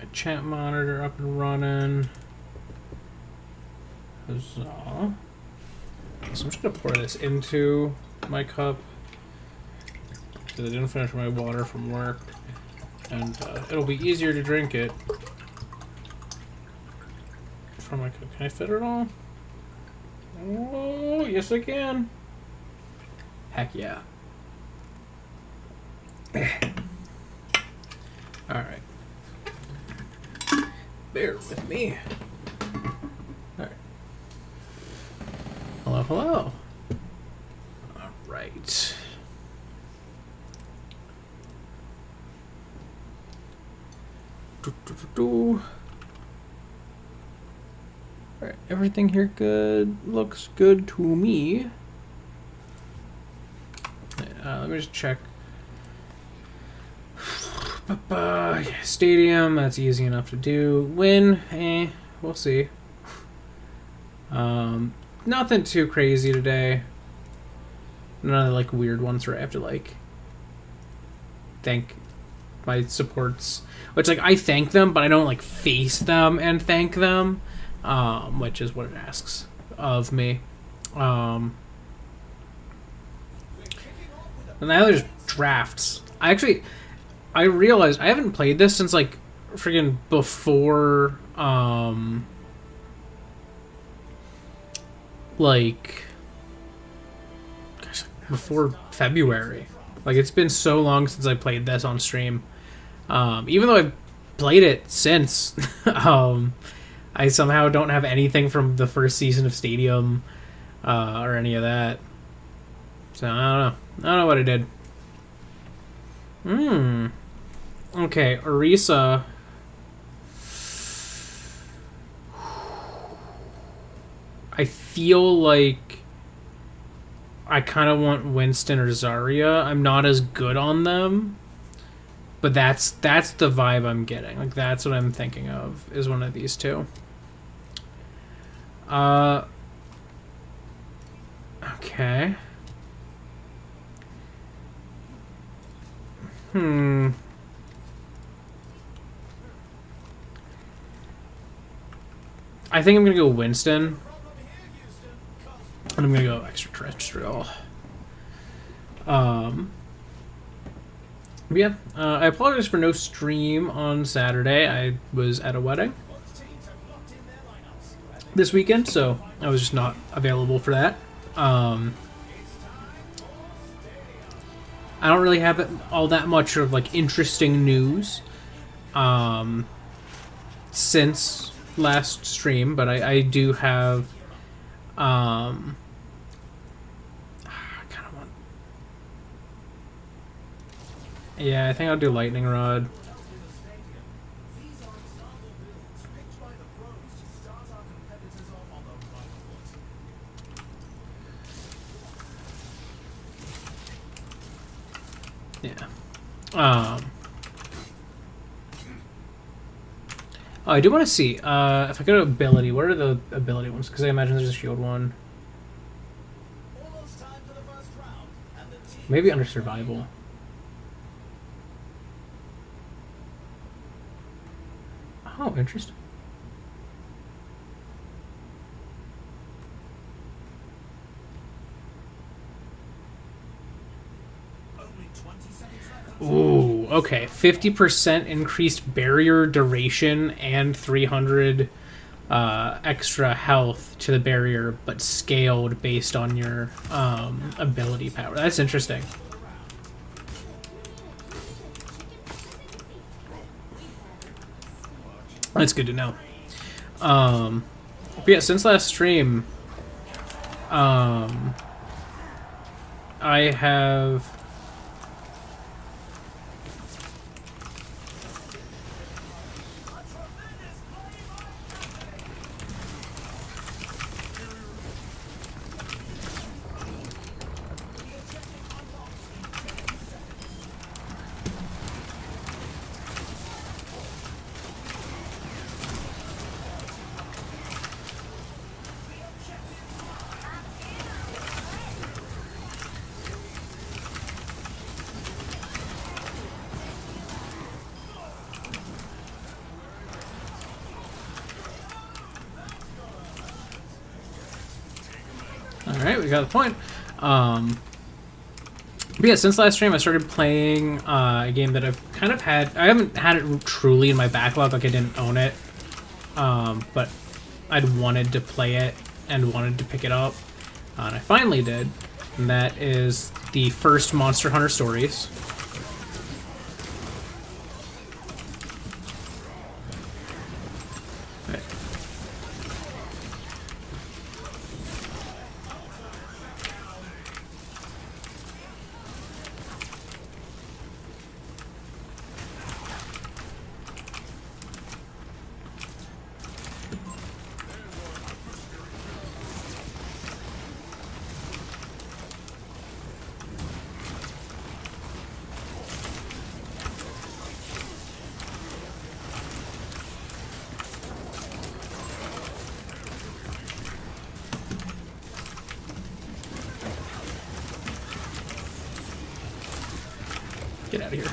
my chat monitor up and running. Huzzah. So I'm just gonna pour this into my cup because I didn't finish my water from work, and it'll be easier to drink it from my cup. Can I fit it all? Oh, yes I can. Heck yeah. Alright. Bear with me. Alright. Hello, hello. Alright. Alright, everything here good. Looks good to me. Let me just check. Stadium, that's easy enough to do. Win, we'll see. Nothing too crazy today. None of the like weird ones where I have to like thank my supports, which like I thank them, but I don't like face them and thank them, which is what it asks of me. And now there's drafts. I realized I haven't played this since like friggin' before like gosh, before February. Like it's been so long since I played this on stream. Even though I've played it since, I somehow don't have anything from the first season of Stadium or any of that. So I don't know what I did. Okay, Orisa. I feel like I kind of want Winston or Zarya. I'm not as good on them, but that's the vibe I'm getting. Like that's what I'm thinking of is one of these two. Okay. I think I'm gonna go Winston. And I'm gonna go extraterrestrial. Yeah. I apologize for no stream on Saturday. I was at a wedding this weekend, so I was just not available for that. I don't really have all that much of like interesting news since last stream, but I do have I kind of want. Yeah, I think I'll do lightning rod. Yeah. Oh, I do want to see if I go to ability. What are the ability ones? Because I imagine there's a shield one. Maybe under survival. Oh, interesting. Ooh, okay. 50% increased barrier duration and 300 extra health to the barrier, but scaled based on your ability power. That's interesting. That's good to know. But yeah, since last stream, I have... Alright, we got the point. But yeah, since last stream I started playing a game that I've kind of had... I haven't had it truly in my backlog, like I didn't own it. But I'd wanted to play it and wanted to pick it up. And I finally did. And that is the first Monster Hunter Stories. Get out of here.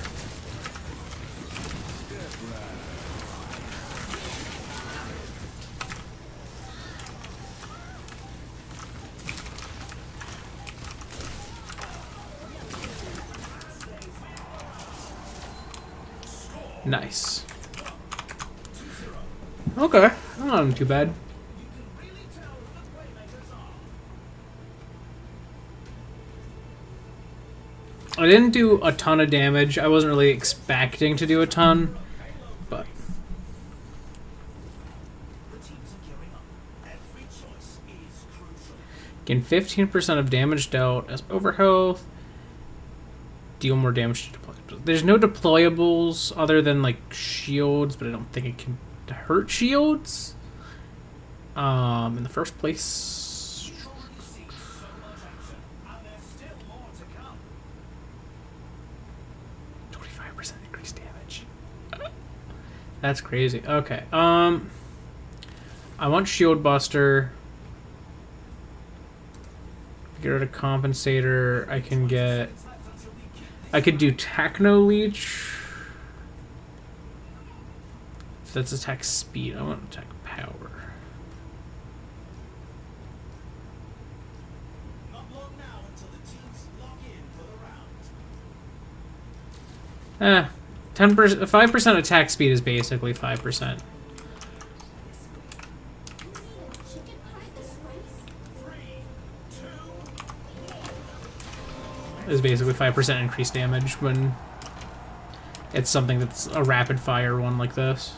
Nice. Okay, not too bad. I didn't do a ton of damage. I wasn't really expecting to do a ton, but... Gain 15% of damage dealt as overhealth. Deal more damage to deployables. There's no deployables other than, like, shields, but I don't think it can hurt shields. In the first place... 25% increased damage. That's crazy. Okay. I want Shield Buster. Get rid of Compensator. I can get... I could do Techno Leech. That's attack speed. I want attack power. Eh, 10%, 5% attack speed is basically 5%. Is basically 5% increased damage when it's something that's a rapid fire one like this.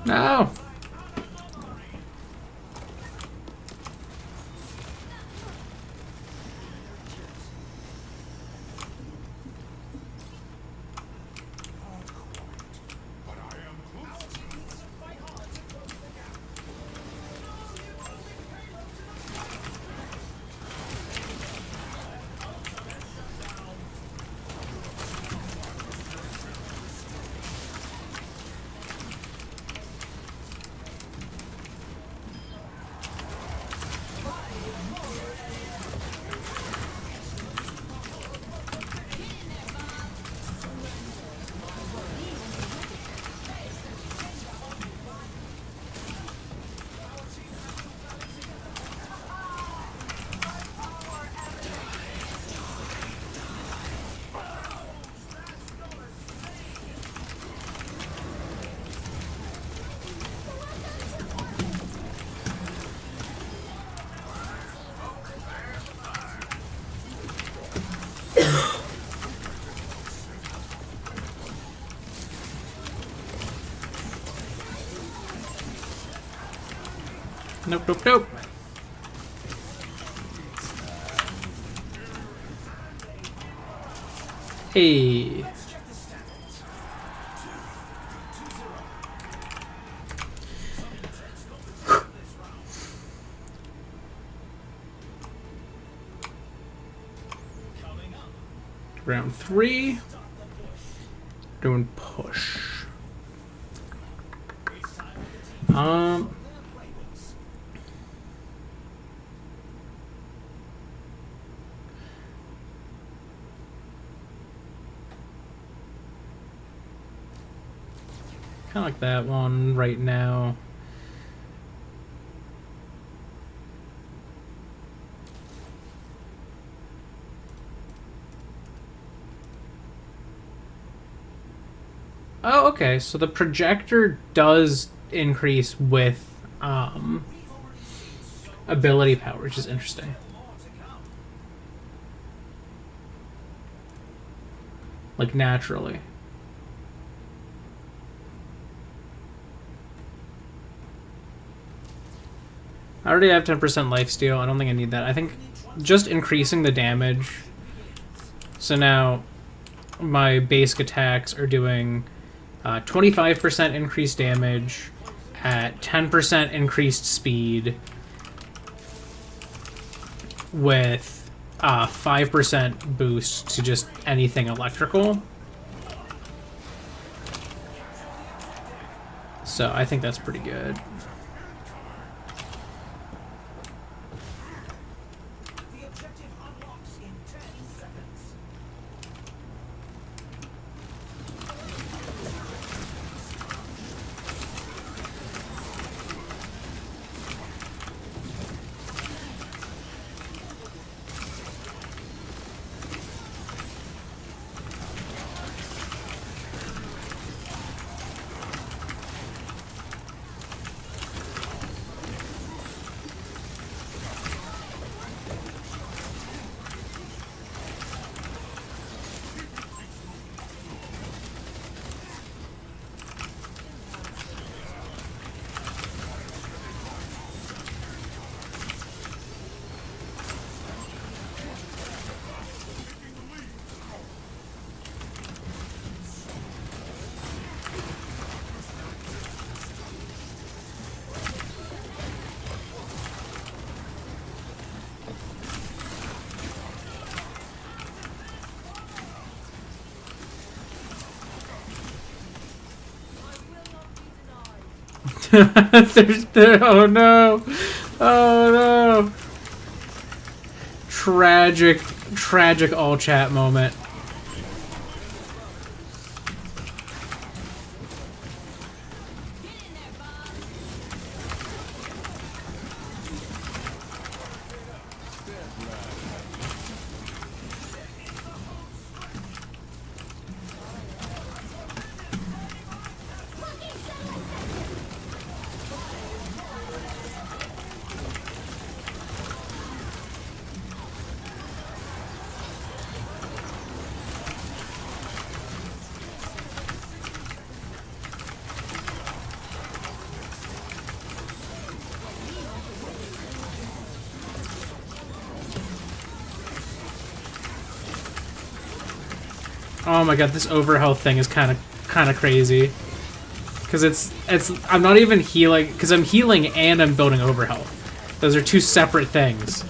No! Nope, nope, nope. Hey. Round 3. Doing push. Kind of like that one right now. Oh, okay. So the projector does increase with ability power, which is interesting. Like naturally. I already have 10% lifesteal. I don't think I need that. I think just increasing the damage. So now my basic attacks are doing 25% increased damage at 10% increased speed with 5% boost to just anything electrical. So I think that's pretty good. Oh no! Oh no! Tragic all chat moment. Oh my god, this overhealth thing is kind of crazy. Because it's I'm not even healing, because I'm healing and I'm building overhealth. Those are two separate things.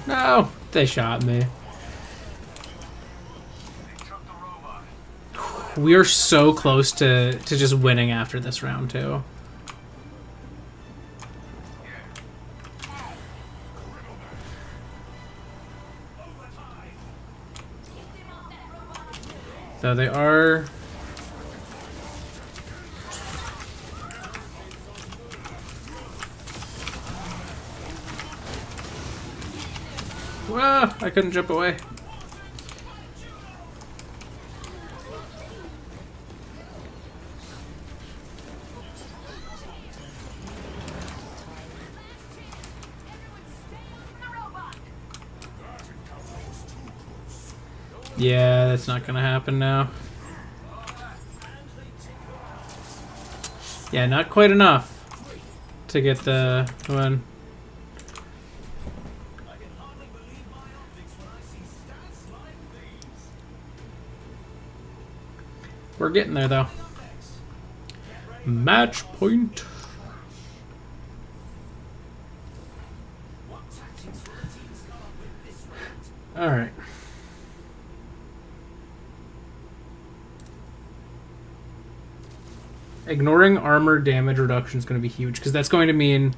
No, they shot me. We are so close to just winning after this round, too. So they are... Ah, I couldn't jump away. Yeah, that's not gonna happen now. Yeah, not quite enough to get the one. We're getting there, though. Match point. All right. Ignoring armor damage reduction is going to be huge because that's going to mean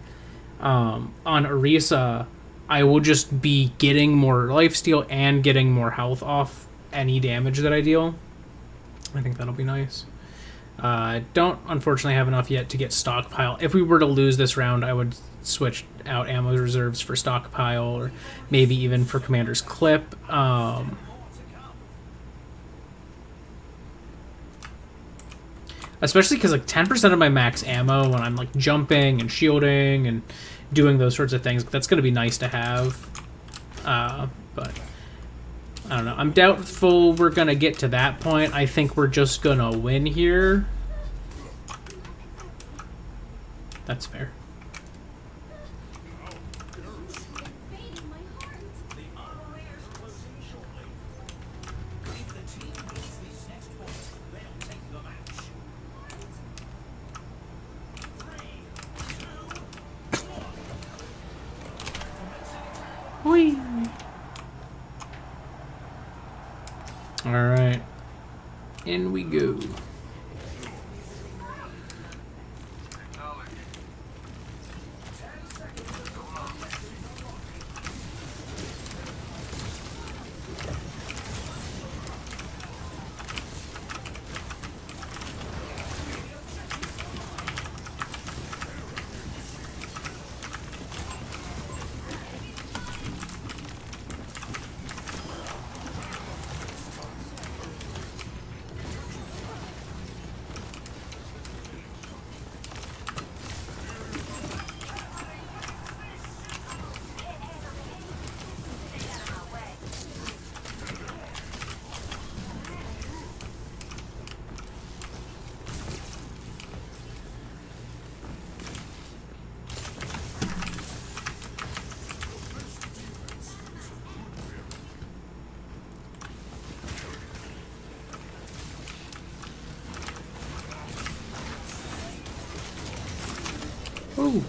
on Orisa, I will just be getting more lifesteal and getting more health off any damage that I deal. I think that'll be nice. I don't, unfortunately, have enough yet to get stockpile. If we were to lose this round, I would switch out ammo reserves for stockpile or maybe even for Commander's Clip. Especially because like 10% of my max ammo when I'm like jumping and shielding and doing those sorts of things, that's going to be nice to have. But I don't know. I'm doubtful we're going to get to that point. I think we're just going to win here. That's fair. Whee! All right, in we go. Ooh.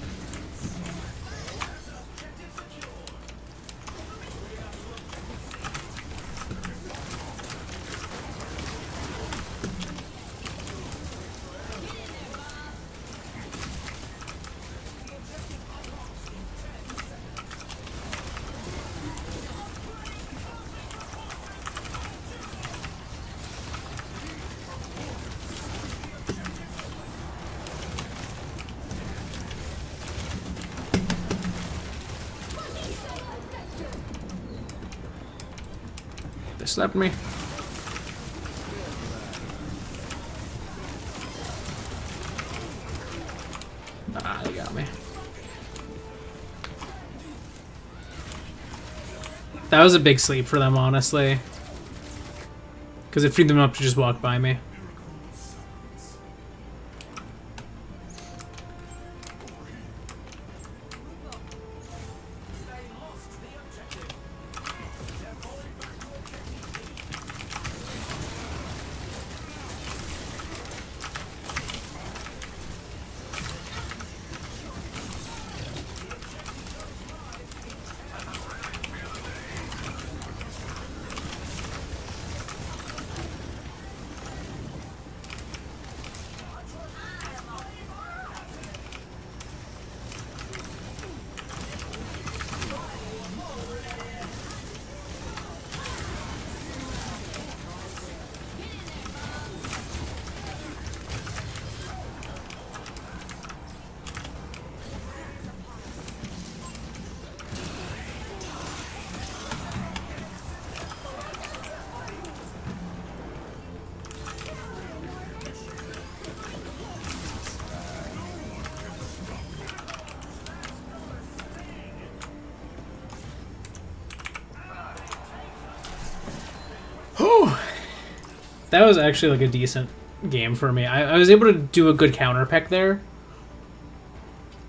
They slapped me. Ah, they got me. That was a big sleep for them, honestly. Because it freed them up to just walk by me. That was actually like a decent game for me. I was able to do a good counter pick there.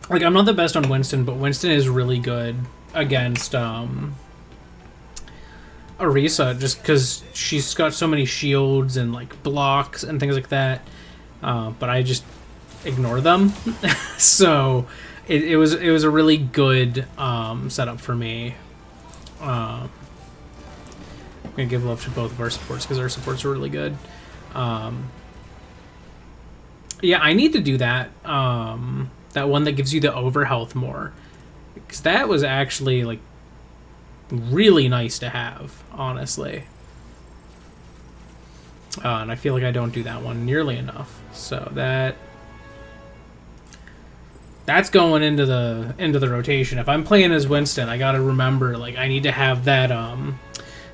Like, I'm not the best on Winston, but Winston is really good against Orisa, just because she's got so many shields and like blocks and things like that. But I just ignore them. So it was a really good setup for me. I'm gonna give love to both of our supports because our supports are really good. Yeah, I need to do that. That one that gives you the over health more, because that was actually like really nice to have, honestly. And I feel like I don't do that one nearly enough. So that's going into the rotation. If I'm playing as Winston, I gotta remember, like, I need to have that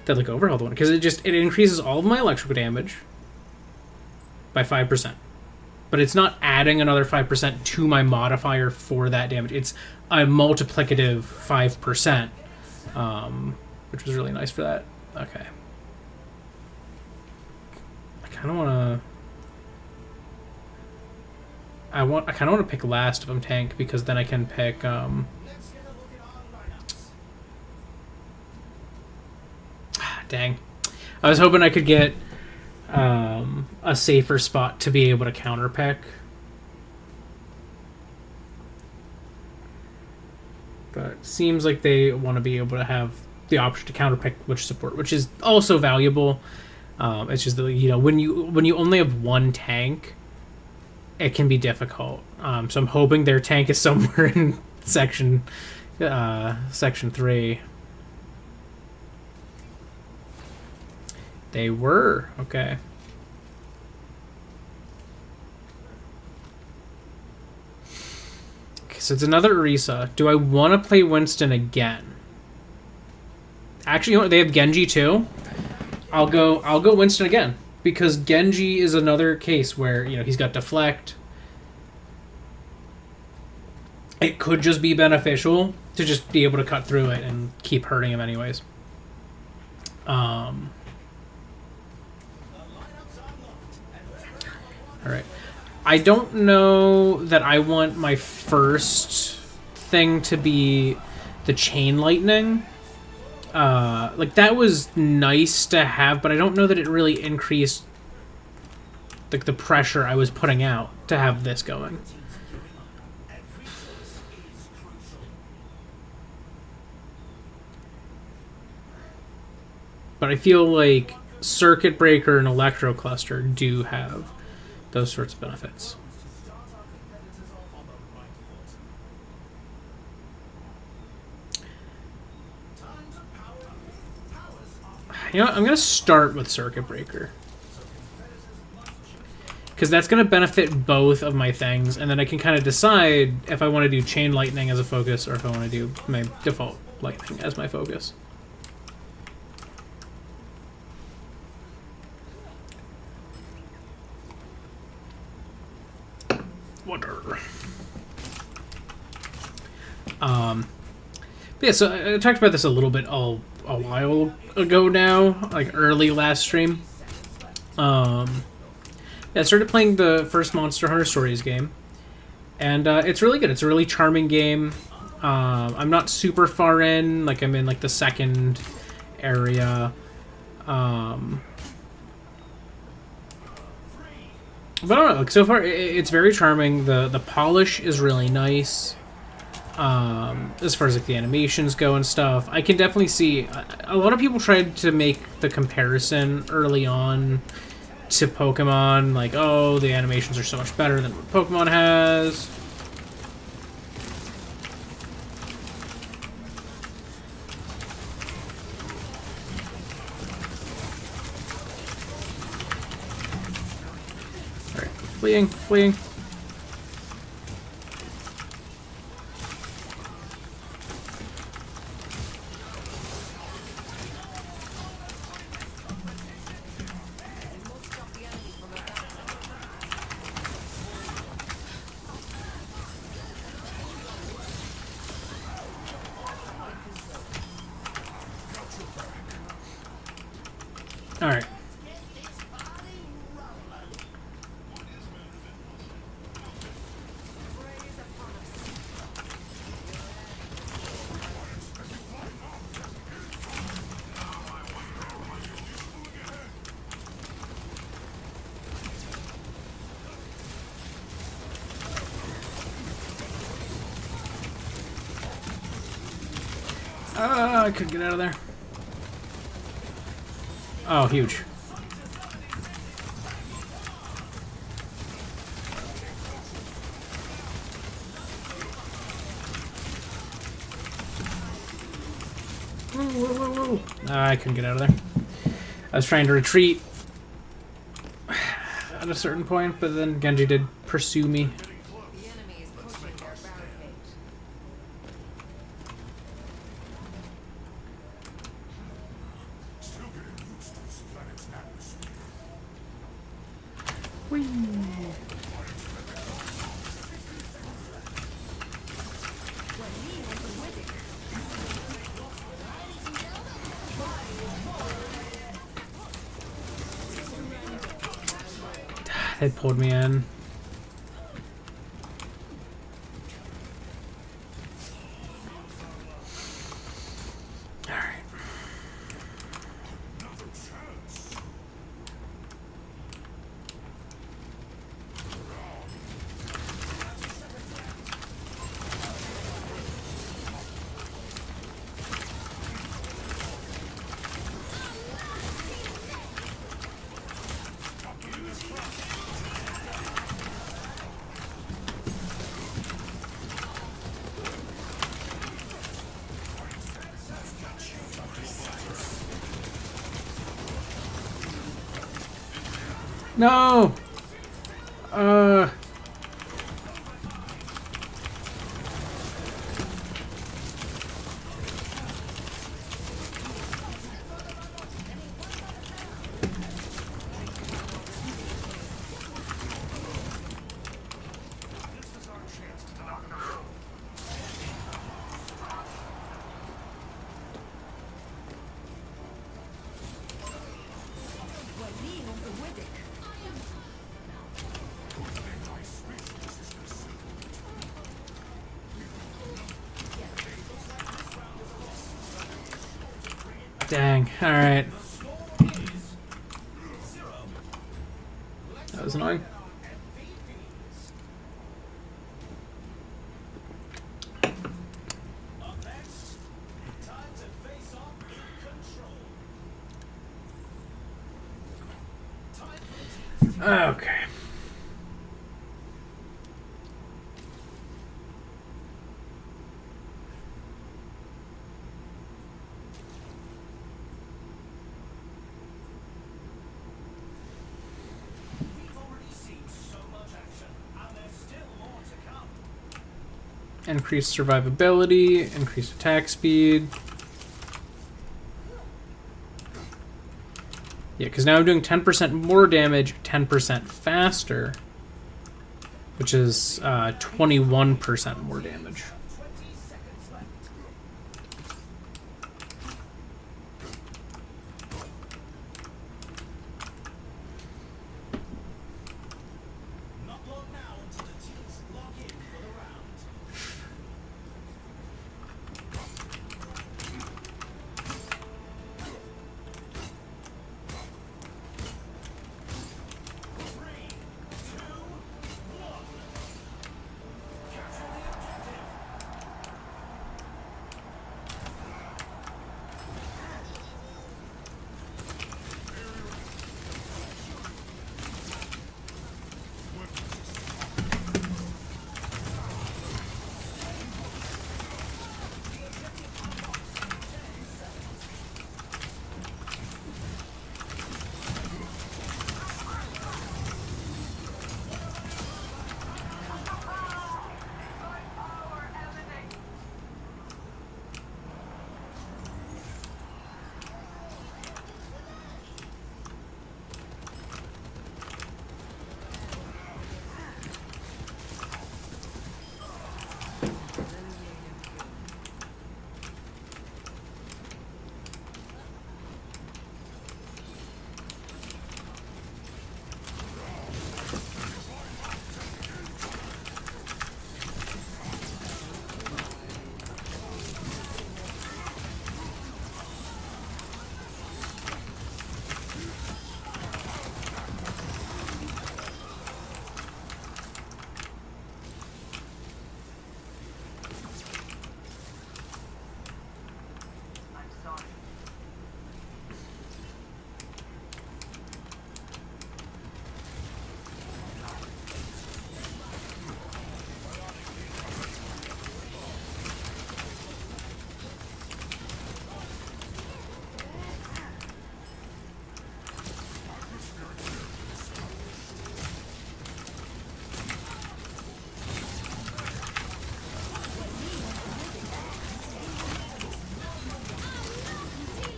that like over health one, because it increases all of my electrical damage by 5%. But it's not adding another 5% to my modifier for that damage. It's a multiplicative 5%, which was really nice for that. Okay. I kind of want to... I kind of want to pick last if I'm tank, because then I can pick... Dang. I was hoping I could get... a safer spot to be able to counter pick. But it seems like they want to be able to have the option to counter pick which support, which is also valuable. It's just that, you know, when you only have one tank, it can be difficult. So I'm hoping their tank is somewhere in section 3. They were. Okay. Okay, so it's another Orisa. Do I want to play Winston again? Actually, you know what? They have Genji too. I'll go Winston again, because Genji is another case where, you know, he's got deflect. It could just be beneficial to just be able to cut through it and keep hurting him anyways. Alright. I don't know that I want my first thing to be the chain lightning. Like, that was nice to have, but I don't know that it really increased like the pressure I was putting out to have this going. But I feel like Circuit Breaker and Electro Cluster do have those sorts of benefits. You know what? I'm going to start with Circuit Breaker, because that's going to benefit both of my things, and then I can kind of decide if I want to do Chain Lightning as a focus or if I want to do my default Lightning as my focus. Water. Yeah, so I talked about this a little bit a while ago now, like early last stream. Yeah, I started playing the first Monster Hunter Stories game, and it's really good. It's a really charming game. I'm not super far in, like I'm in like the second area. But I don't know, like so far it's very charming. The polish is really nice. As far as like the animations go and stuff, I can definitely see a lot of people tried to make the comparison early on to Pokemon, like, oh, the animations are so much better than what Pokemon has. Alright, fleeing. Alright. I couldn't get out of there. Oh, huge. Whoa, whoa, whoa, whoa. I couldn't get out of there. I was trying to retreat at a certain point, but then Genji did pursue me. They pulled me in. Alright. No! Dang, alright. That was annoying. Okay. Increased survivability, increased attack speed. Yeah, because now I'm doing 10% more damage, 10% faster, which is 21% more damage.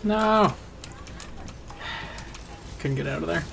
No! Couldn't get out of there.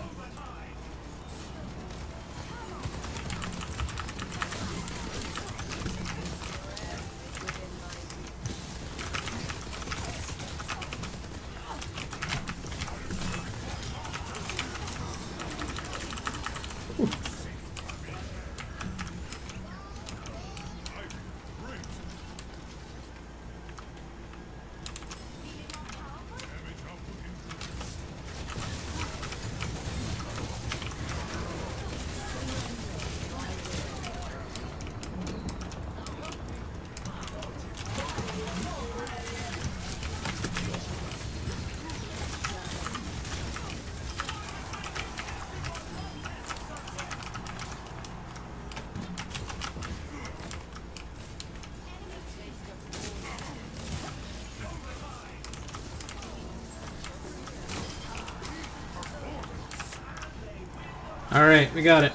Alright, we got it.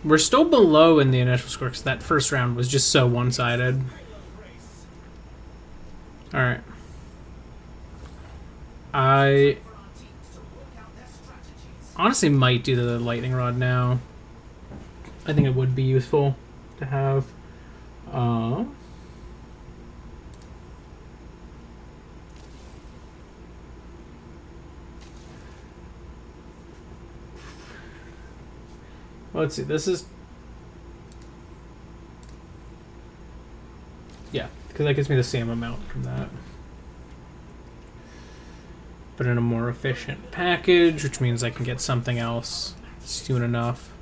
We're still below in the initial score because that first round was just so one-sided. Alright. I honestly might do the lightning rod now. I think it would be useful to have. Let's see, this is... Yeah, because that gives me the same amount from that. But in a more efficient package, which means I can get something else soon enough.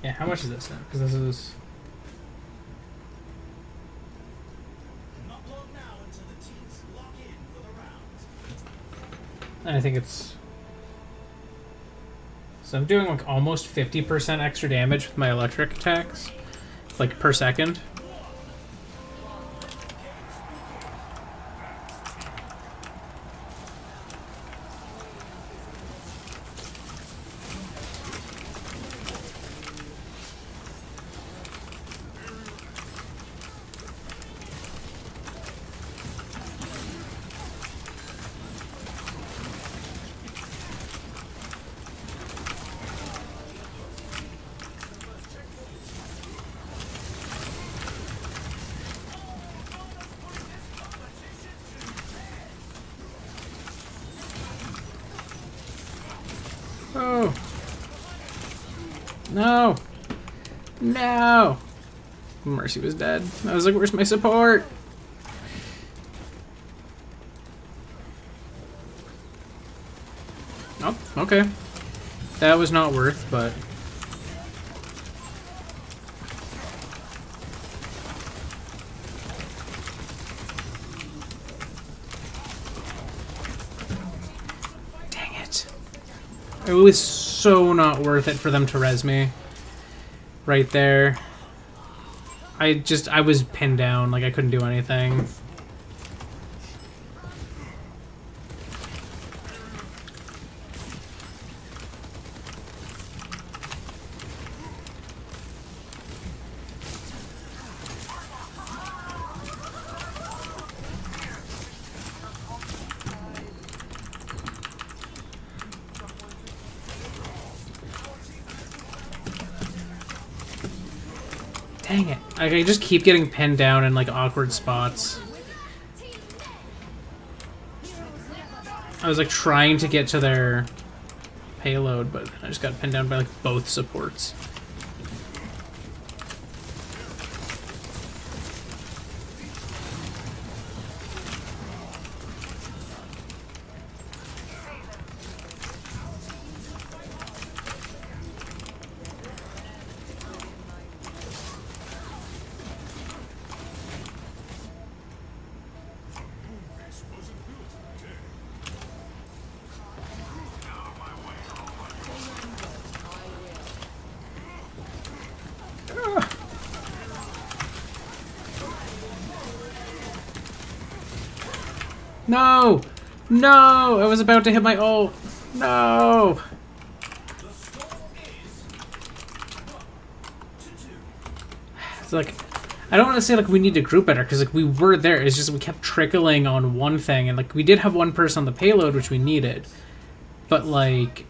Yeah, how much is this now? Because this is... I think it's... So I'm doing like almost 50% extra damage with my electric attacks, like per second. Oh. No. No. Mercy was dead. I was like, where's my support? Oh, okay. That was not worth, but... It was so not worth it for them to res me. Right there. I was pinned down, like I couldn't do anything. Dang it. I just keep getting pinned down in like awkward spots. I was like trying to get to their payload, but I just got pinned down by like both supports. No! No! I was about to hit my ult. No! It's like, I don't want to say like we need to group better, because like we were there. It's just we kept trickling on one thing, and like we did have one person on the payload, which we needed. But like,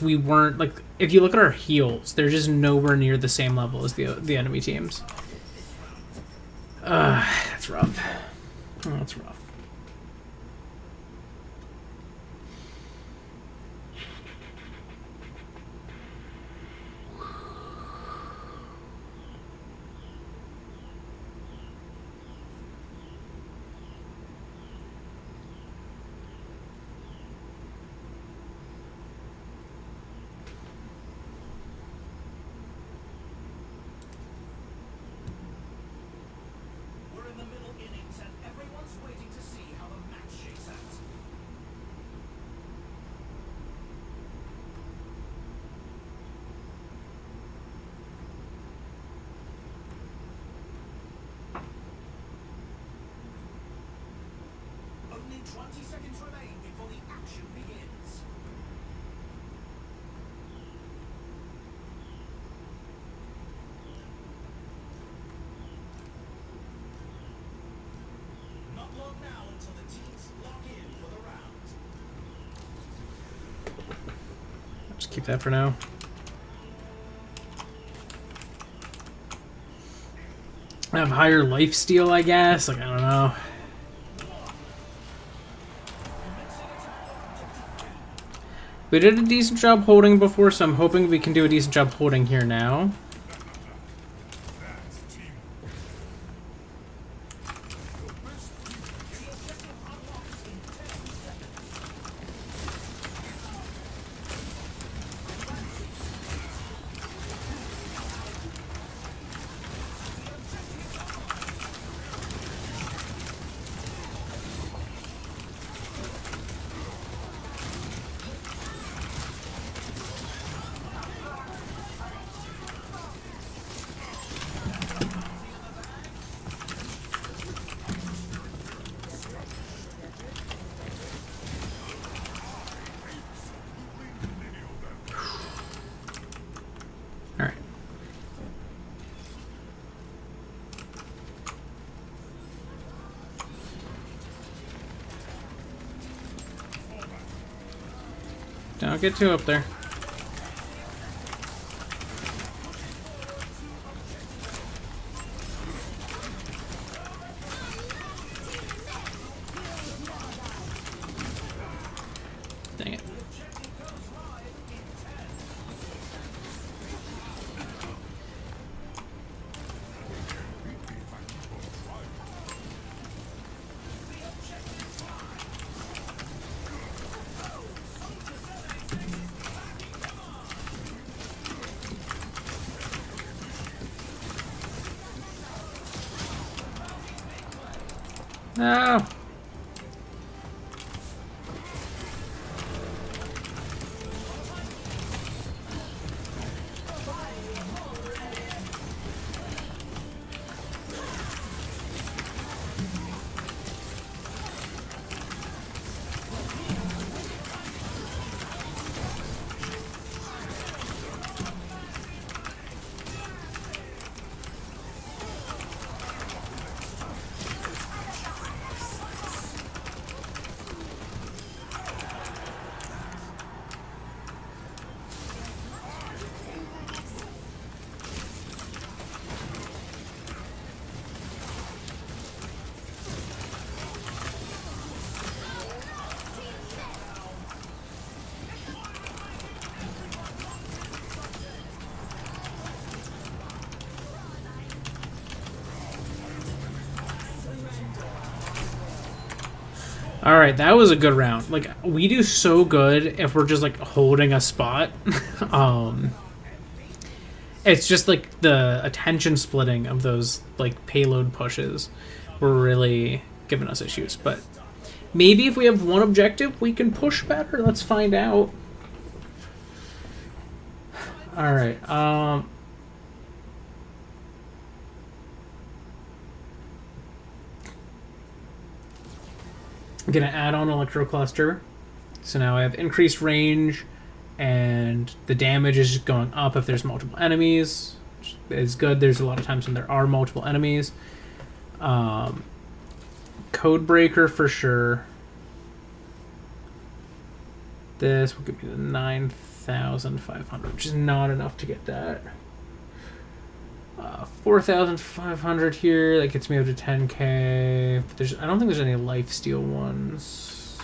we weren't like. If you look at our heals, they're just nowhere near the same level as the enemy teams. That's rough. Oh, that's rough. Just keep that for now. I have higher lifesteal, I guess. Like, I don't know. We did a decent job holding before, so I'm hoping we can do a decent job holding here now. Don't get too up there. Dang it. No. All right, that was a good round. Like, we do so good if we're just like holding a spot. It's just like the attention splitting of those like payload pushes were really giving us issues. But maybe if we have one objective, we can push better. Let's find out. All right. I'm going to add on Electrocluster. So now I have increased range, and the damage is just going up if there's multiple enemies. Which is good. There's a lot of times when there are multiple enemies. Codebreaker for sure. This will give me the 9,500, which is not enough to get that. 4,500 here. That gets me up to 10k. But I don't think there's any lifesteal ones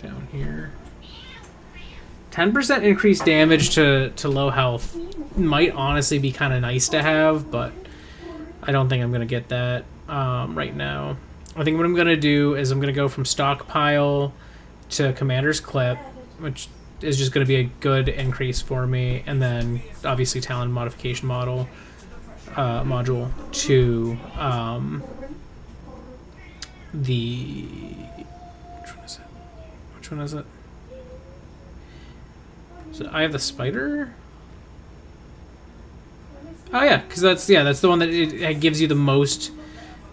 down here. 10% increased damage to low health might honestly be kind of nice to have, but I don't think I'm going to get that right now. I think what I'm going to do is I'm going to go from stockpile to Commander's Clip, which is just going to be a good increase for me, and then obviously Talent Modification module to the which one is it? So I have the spider. Oh yeah, because that's the one that it gives you the most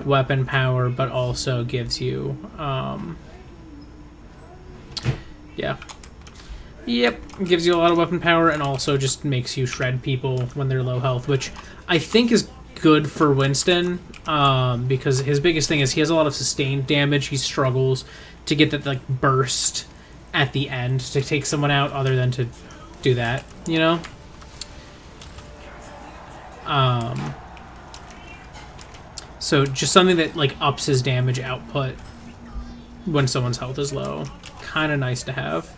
weapon power, but also gives you Yep, gives you a lot of weapon power and also just makes you shred people when they're low health, which I think is good for Winston, because his biggest thing is he has a lot of sustained damage. He struggles to get that like burst at the end to take someone out, other than to do that, you know? So just something that like ups his damage output when someone's health is low. Kind of nice to have.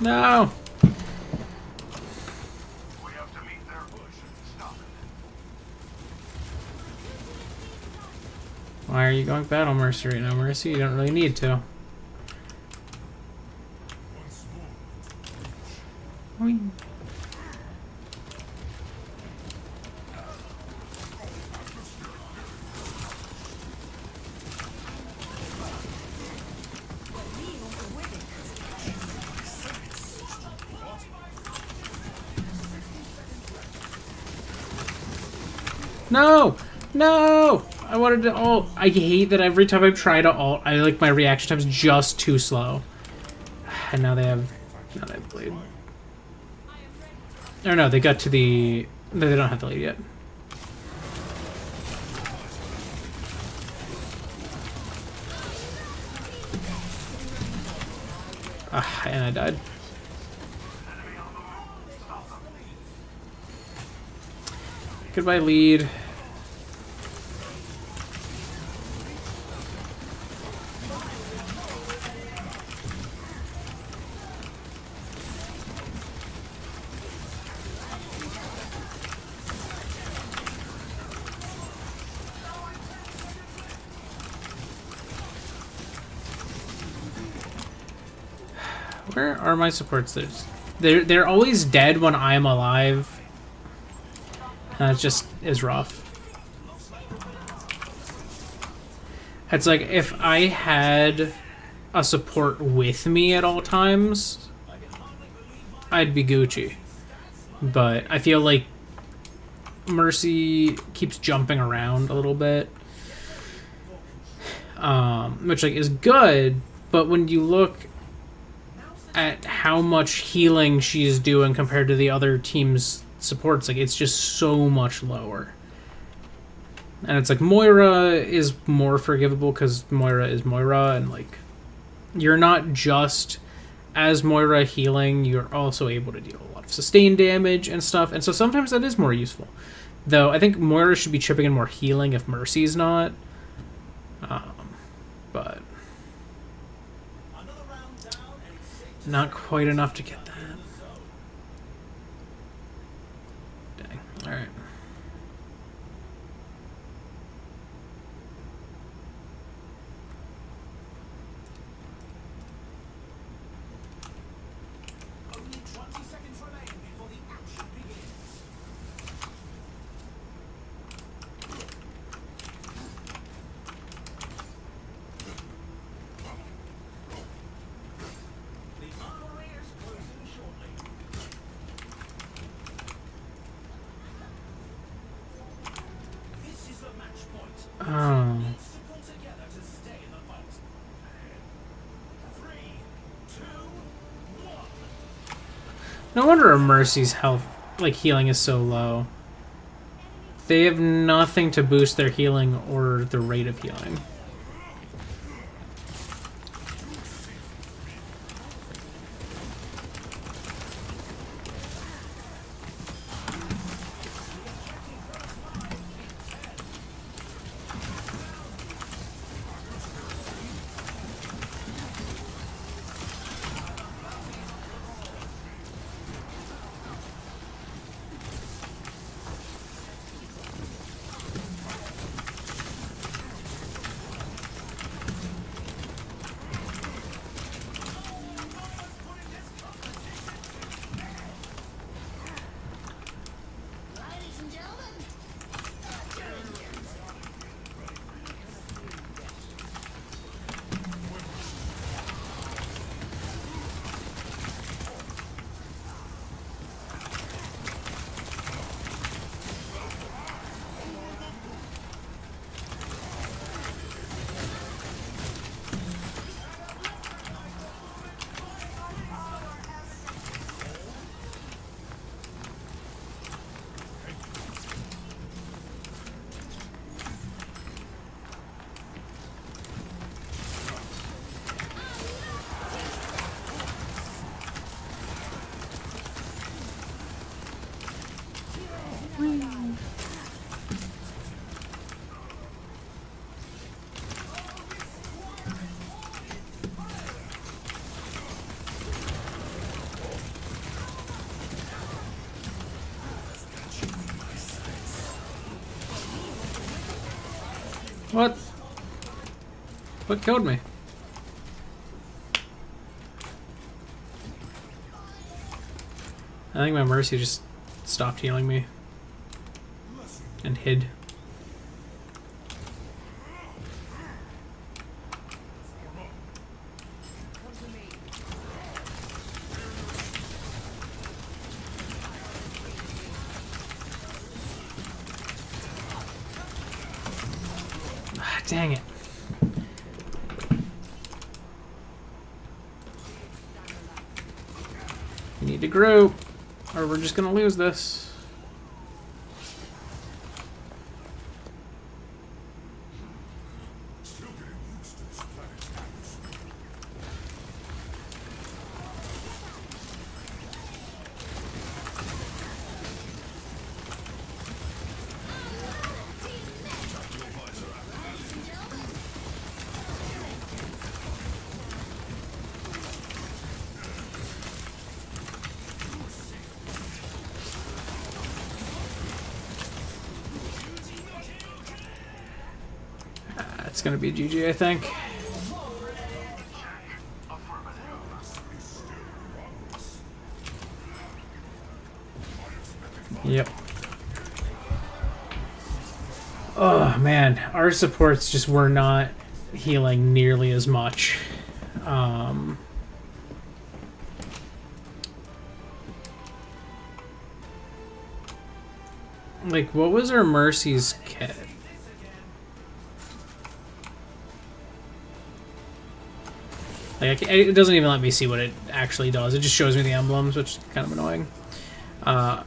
No! Why are you going Battle Mercy right now, Mercy? You don't really need to. No! No! I wanted to ult. I hate that every time I try to ult, I like my reaction time's just too slow. And now they have blade. Or no, they got to the... No, they don't have the lead yet. And I died. Goodbye, lead. Where are my supports? They're always dead when I'm alive. That just is rough. It's like if I had a support with me at all times, I'd be Gucci. But I feel like Mercy keeps jumping around a little bit. which like is good, but when you look at how much healing she's doing compared to the other team's supports, like it's just so much lower. And it's like Moira is more forgivable because Moira is Moira, and like you're not just as Moira healing, you're also able to deal a lot of sustained damage and stuff, and so sometimes that is more useful. Though I think Moira should be chipping in more healing if Mercy's not. But not quite enough to get that. Dang. Alright. Oh. No wonder Mercy's health, like healing, is so low. They have nothing to boost their healing or the rate of healing. What? What killed me? I think my Mercy just stopped healing me and hid. Ah, dang it. We need to group, or we're just gonna lose this. It's gonna be GG, I think. Yep. Oh man, our supports just were not healing nearly as much. Like, what was our Mercy's kit? Like it doesn't even let me see what it actually does. It just shows me the emblems, which is kind of annoying. Alright,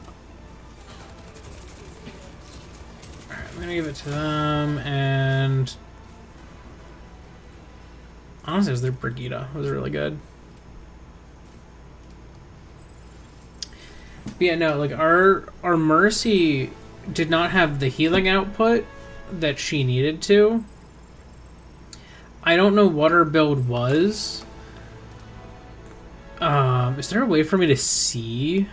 I'm gonna give it to them, and honestly, it was their Brigitte. It was really good. But yeah, no, like our Mercy did not have the healing output that she needed to. I don't know what her build was. Is there a way for me to see?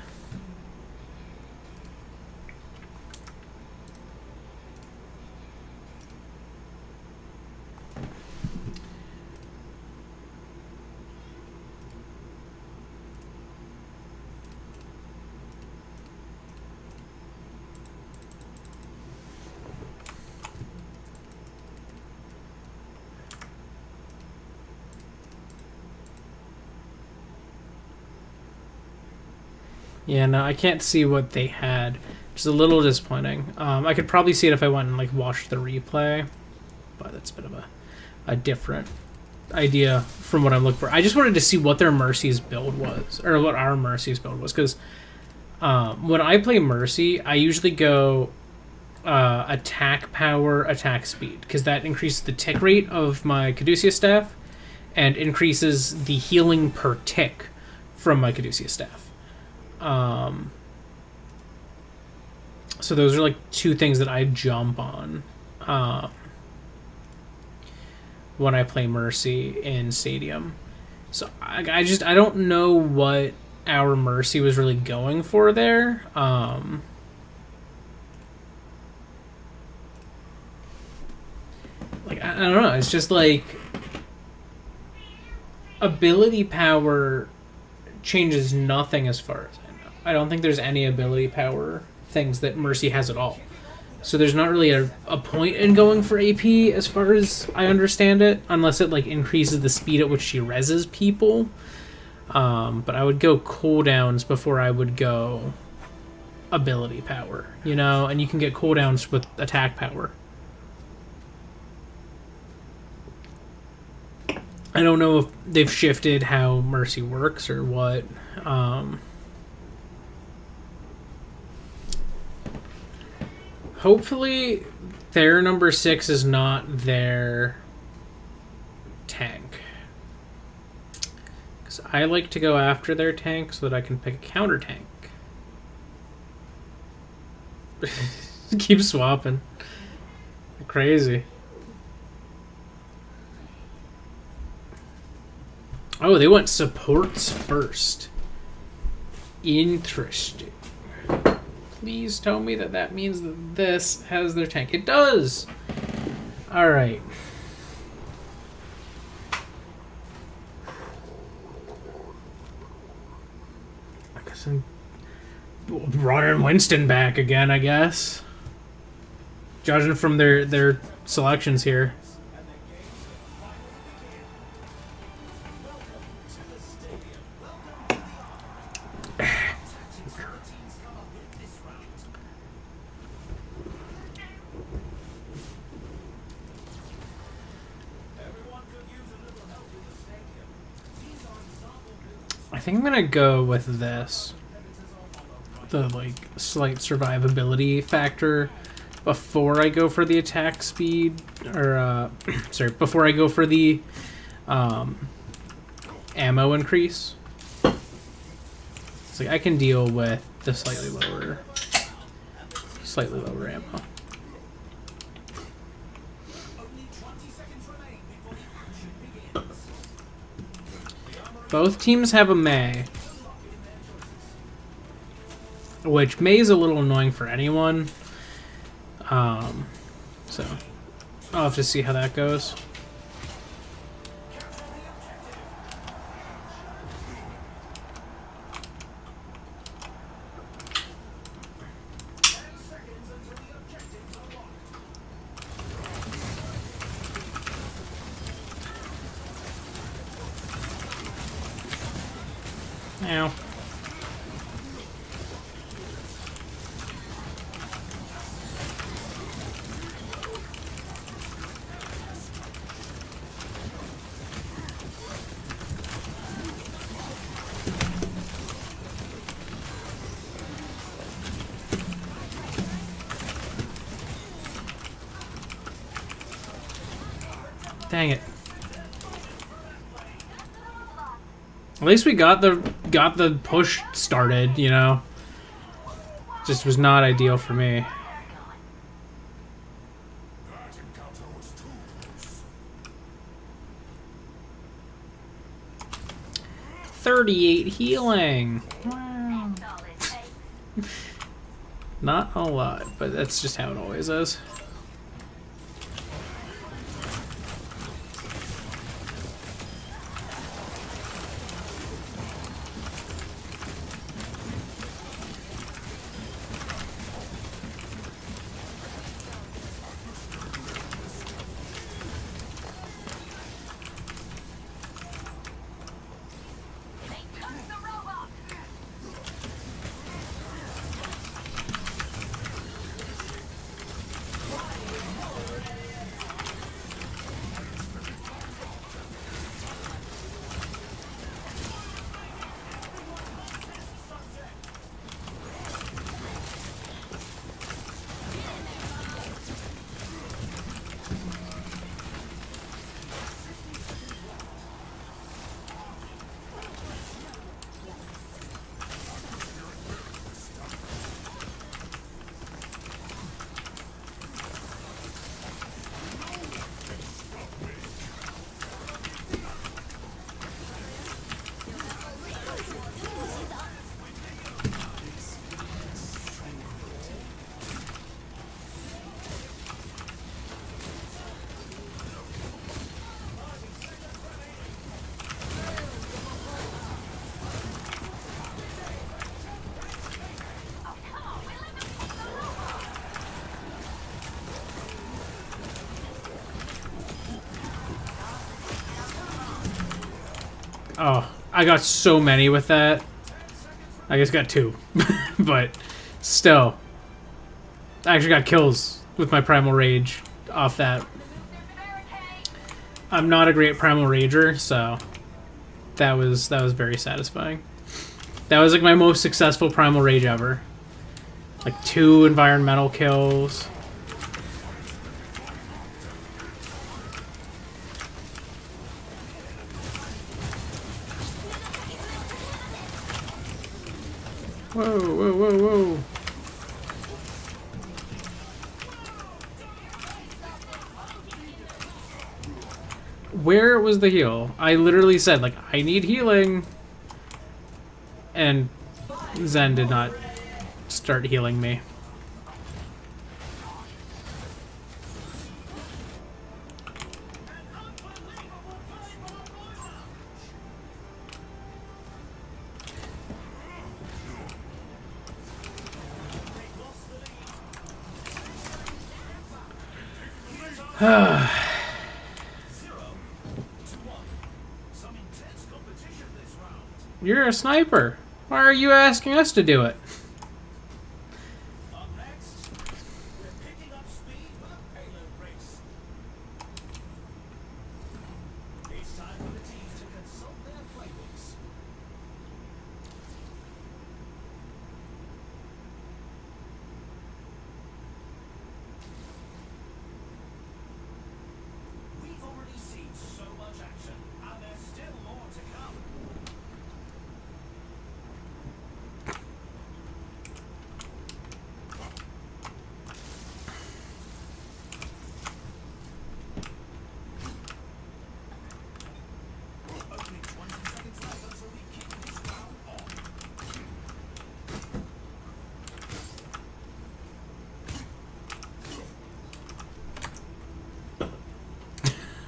Yeah, no, I can't see what they had. Which is a little disappointing. I could probably see it if I went and like watched the replay, but that's a bit of a different idea from what I'm looking for. I just wanted to see what their Mercy's build was, or what our Mercy's build was, because when I play Mercy, I usually go attack power, attack speed, because that increases the tick rate of my Caduceus staff and increases the healing per tick from my Caduceus staff. So those are like two things that I jump on when I play Mercy in Stadium. So I don't know what our Mercy was really going for there. Like I don't know, it's just like ability power changes nothing as far as I know. I don't think there's any ability power things that Mercy has at all. So there's not really a point in going for AP as far as I understand it, unless it like increases the speed at which she reses people. But I would go cooldowns before I would go ability power, you know, and you can get cooldowns with attack power. I don't know if they've shifted how Mercy works or what. Hopefully their number 6 is not their tank. Because I like to go after their tank so that I can pick a counter tank. Keep swapping. Crazy. Oh, they went supports first. Interesting. Please tell me that that means that this has their tank. It does! Alright. I guess I'm running Winston back again, I guess. Judging from their selections here. I think I'm gonna go with this. The like slight survivability factor before I go for the attack speed, or sorry, before I go for the ammo increase. It's like I can deal with the slightly lower ammo. Both teams have a Mei, which Mei is a little annoying for anyone. So I'll have to see how that goes. Ow. Dang it. At least we got the push started, you know. Just was not ideal for me. $38 healing. Wow. Not a lot, but that's just how it always is. Oh, I got so many with that. I guess got 2. But still. I actually got kills with my Primal Rage off that. I'm not a great Primal Rager, so that was very satisfying. That was like my most successful Primal Rage ever. Like 2 environmental kills. Whoa, whoa, whoa, whoa. Where was the heal? I literally said, like, I need healing. And Zen did not start healing me. You're a sniper. Why are you asking us to do it?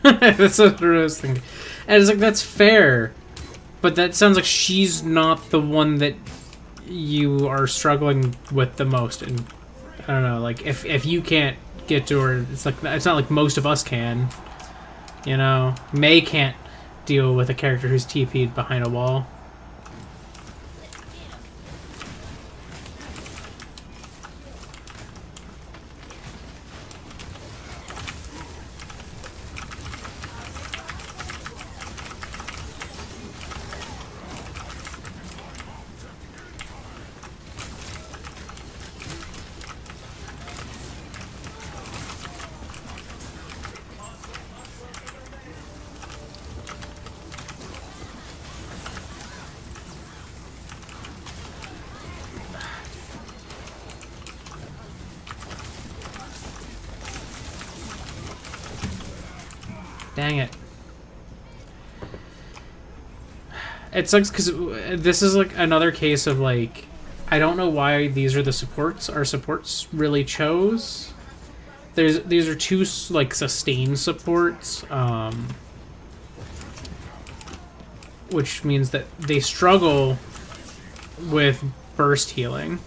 That's what I was thinking. And it's like, that's fair. But that sounds like she's not the one that you are struggling with the most. And I don't know, like, if you can't get to her, it's like, it's not like most of us can. You know? May can't deal with a character who's TP'd behind a wall. Dang it. It sucks because this is like another case of like, I don't know why these are the supports our supports really chose. These are two like sustained supports, which means that they struggle with burst healing.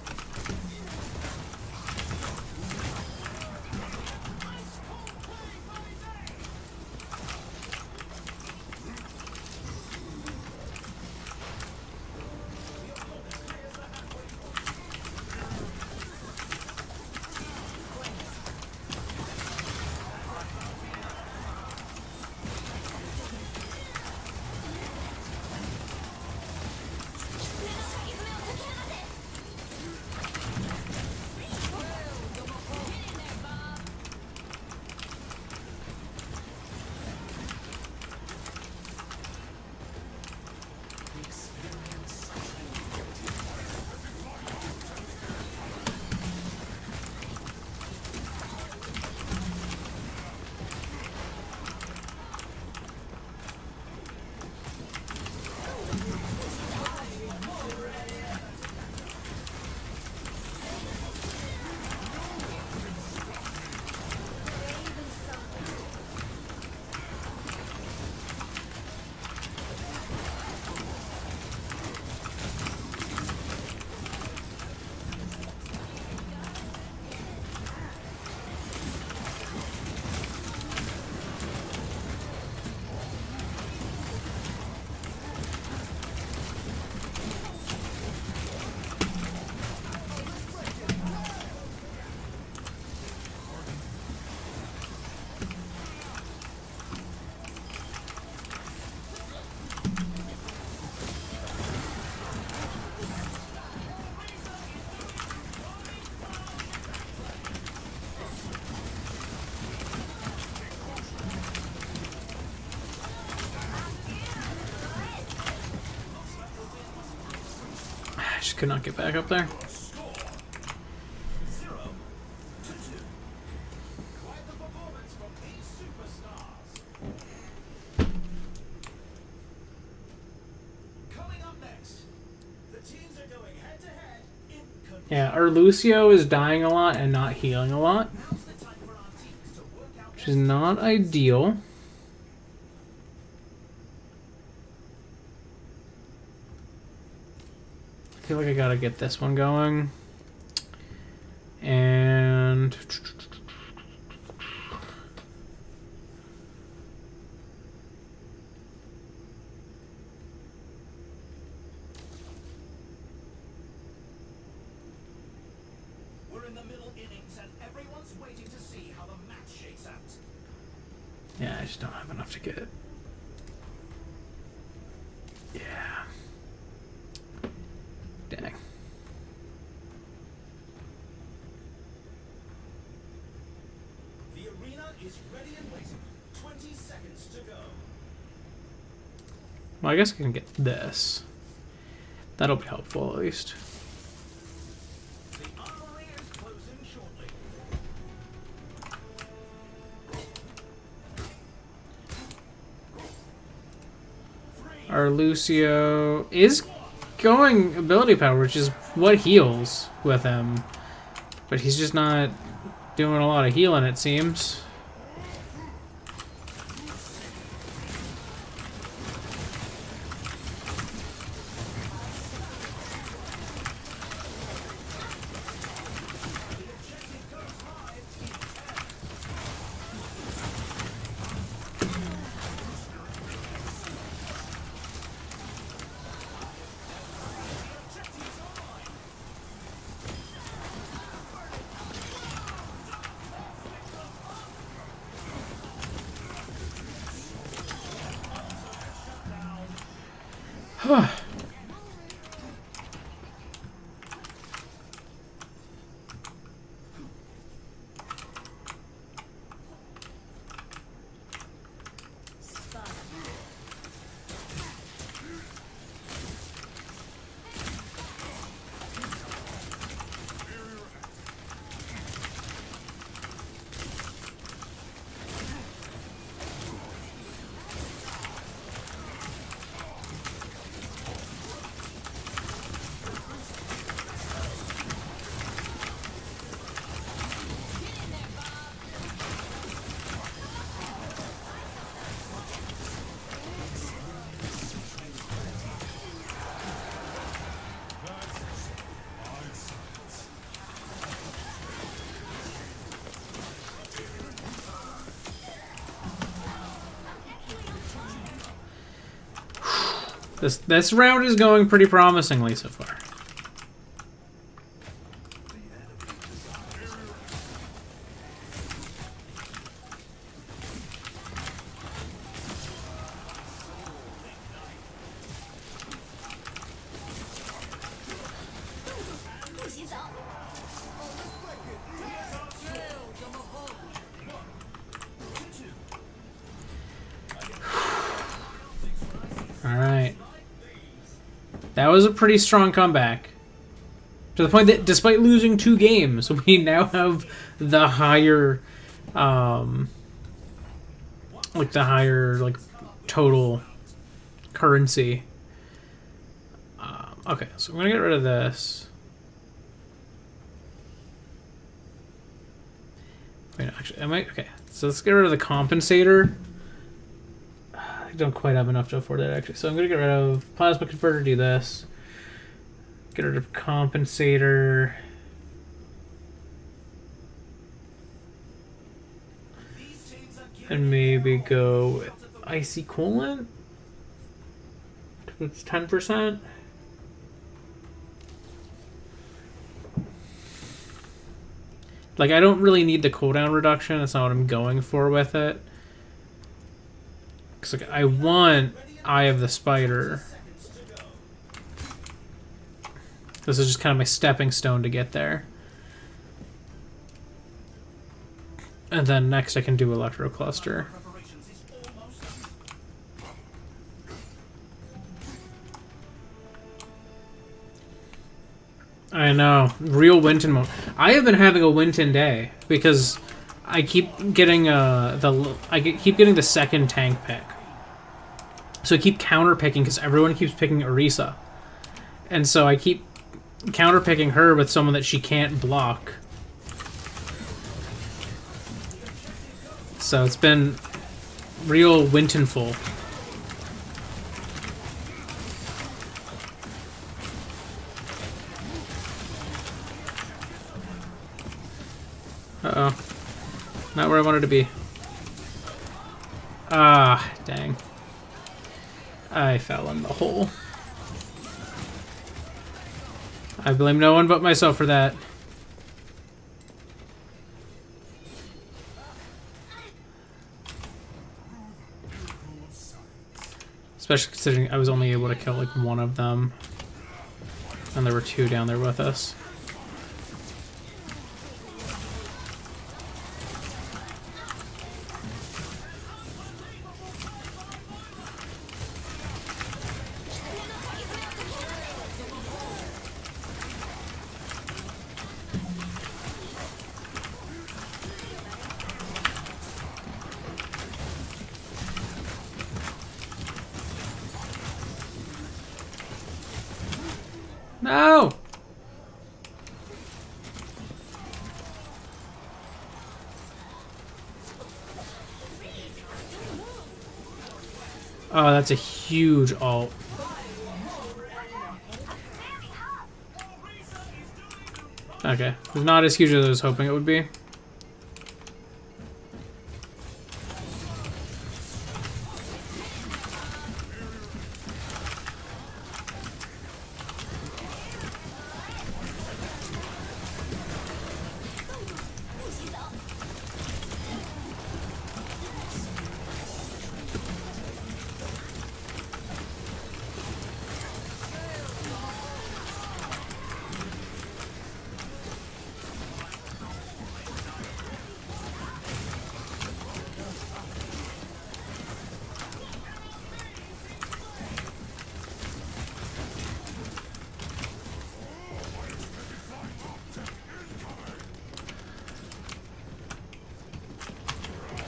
I just could not get back up there. Yeah, our Lucio is dying a lot and not healing a lot, which is not ideal. I feel like I gotta get this one going. And we're in the middle innings and everyone's waiting to see how the match shakes out. yeah, I just don't have enough to get. Yeah. Dang. The arena is ready and waiting. 20 seconds to go. Well, I guess I can get this. That'll be helpful at least. The armory is closing shortly. Our Lucio is going ability power, which is what heals with him. But he's just not doing a lot of healing, it seems. This round is going pretty promisingly so far. Alright. That was a pretty strong comeback. To the point that despite losing 2 games, we now have the higher total currency. Okay, so I'm gonna get rid of this. Wait, actually, okay, so let's get rid of the compensator. I don't quite have enough to afford that, actually. So I'm going to get rid of plasma converter, do this. Get rid of compensator. And maybe go with icy coolant. It's 10%. Like, I don't really need the cooldown reduction. That's not what I'm going for with it. Because like, I want Eye of the Spider. This is just kind of my stepping stone to get there. And then next I can do Electro Cluster. I know. Real Winton mode. I have been having a Winton day because I keep getting keep getting the second tank pick. So I keep counter picking because everyone keeps picking Orisa. And so I keep counter picking her with someone that she can't block. So it's been real Wintonful. Uh-oh. Not where I wanted to be. Ah, dang. I fell in the hole. I blame no one but myself for that. Especially considering I was only able to kill like one of them. And there were 2 down there with us. No! Oh, that's a huge ult. Okay. It's not as huge as I was hoping it would be.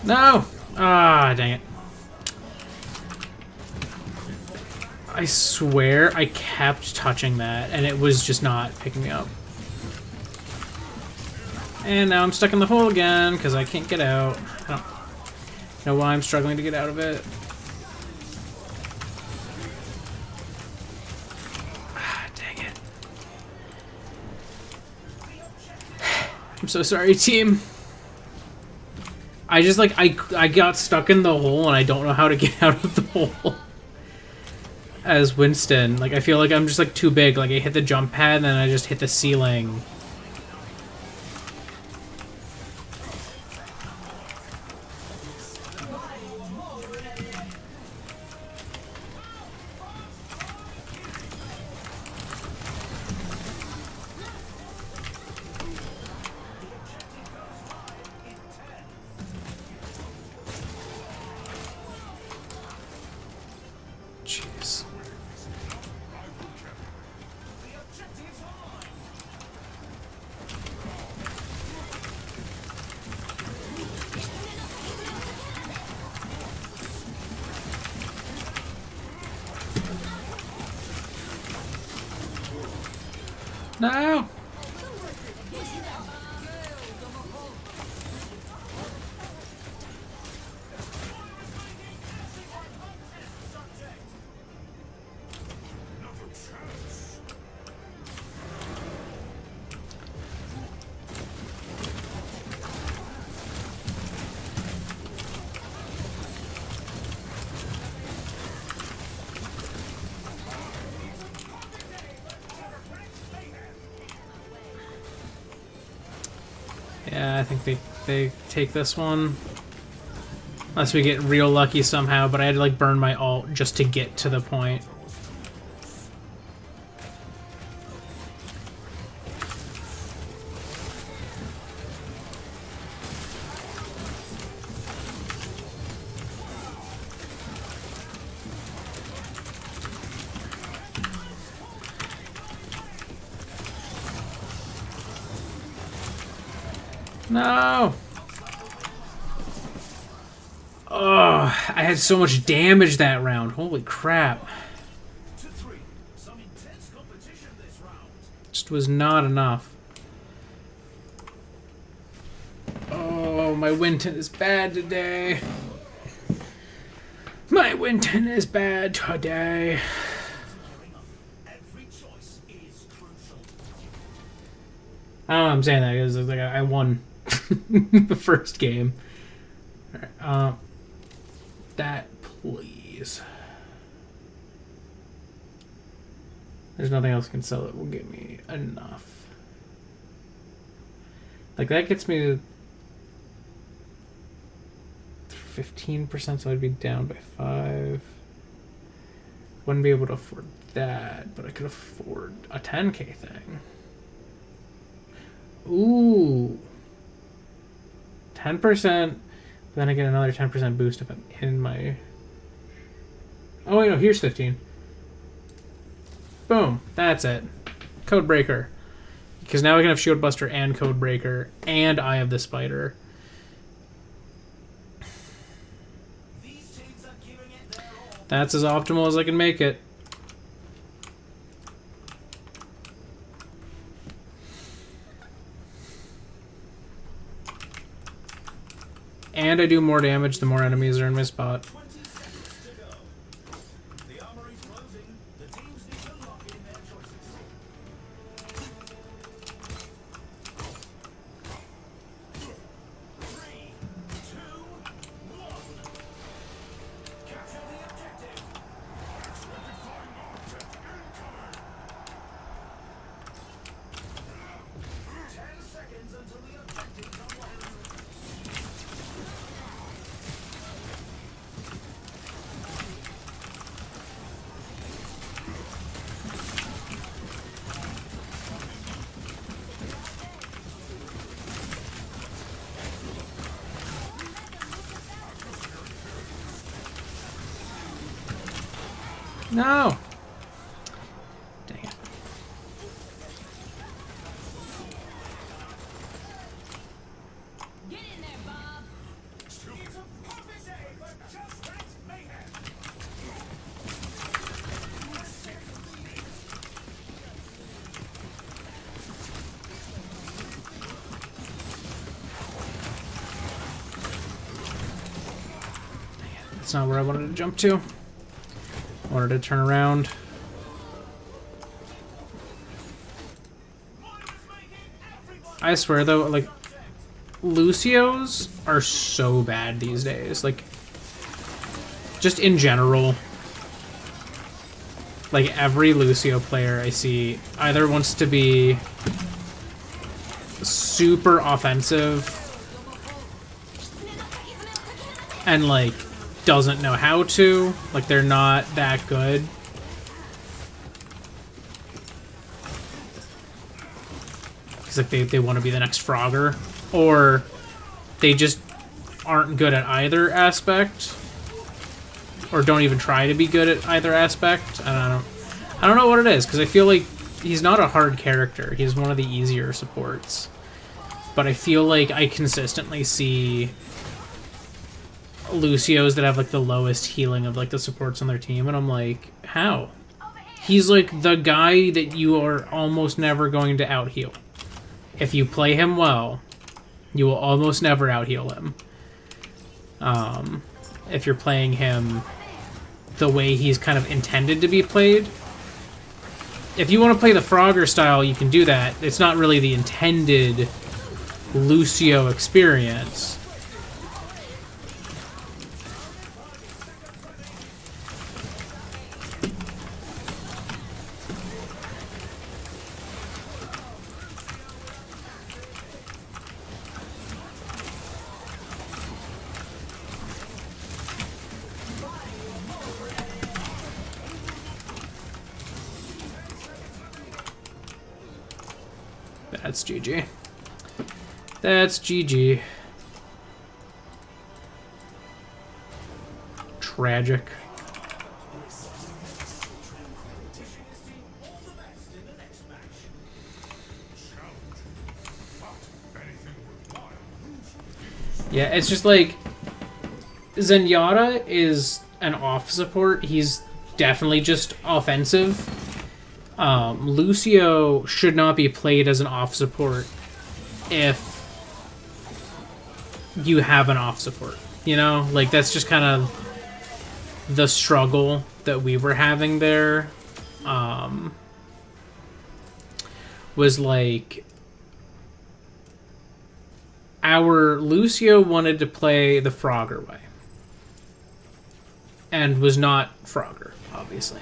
No! Ah, dang it. I swear I kept touching that, and it was just not picking me up. And now I'm stuck in the hole again, because I can't get out. I don't know why I'm struggling to get out of it. Ah, dang it. I'm so sorry, team. I just, like, I got stuck in the hole, and I don't know how to get out of the hole. as Winston. Like, I feel like I'm just, like, too big. Like, I hit the jump pad, and then I just hit the ceiling. Jeez. No! Yeah, I think they take this one. Unless we get real lucky somehow, but I had to like burn my ult just to get to the point. No! Oh, I had so much damage that round. Holy crap. Just was not enough. Oh, my Winton is bad today. My Winton is bad today. I don't know, I'm saying that because like I won the first game. Alright, that please. There's nothing else can sell that will get me enough. Like that gets me to 15%, so I'd be down by 5. Wouldn't be able to afford that, but I could afford a 10k thing. Ooh. 10%. Then I get another 10% boost if I'm in my... Oh, wait, no, here's 15. Boom. That's it. Code Breaker. Because now I can have Shield Buster and Code Breaker, and Eye of the Spider. That's as optimal as I can make it. And I do more damage the more enemies are in my spot. No! Dang it. Get in there, Bob. It's a perfect day for just that mayhem. That's not where I wanted to jump to. I wanted to turn around. I swear though, like, Lucios are so bad these days. Like, just in general. Like, every Lucio player I see either wants to be super offensive and, like, doesn't know how to. Like, they're not that good. Because, like, they want to be the next Frogger. Or they just aren't good at either aspect. Or don't even try to be good at either aspect. And I don't know what it is, because I feel like he's not a hard character. He's one of the easier supports. But I feel like I consistently see Lucios that have, like, the lowest healing of, like, the supports on their team, and I'm like, how? He's, like, the guy that you are almost never going to out-heal. If you play him well, you will almost never out-heal him. If you're playing him the way he's kind of intended to be played. If you want to play the Frogger style, you can do that. It's not really the intended Lucio experience. That's GG. That's GG. Tragic. Yeah, it's just like Zenyatta is an off support. He's definitely just offensive. Lucio should not be played as an off support if you have an off support. You know? Like, that's just kind of the struggle that we were having there. Was like, our Lucio wanted to play the Frogger way. And was not Frogger, obviously.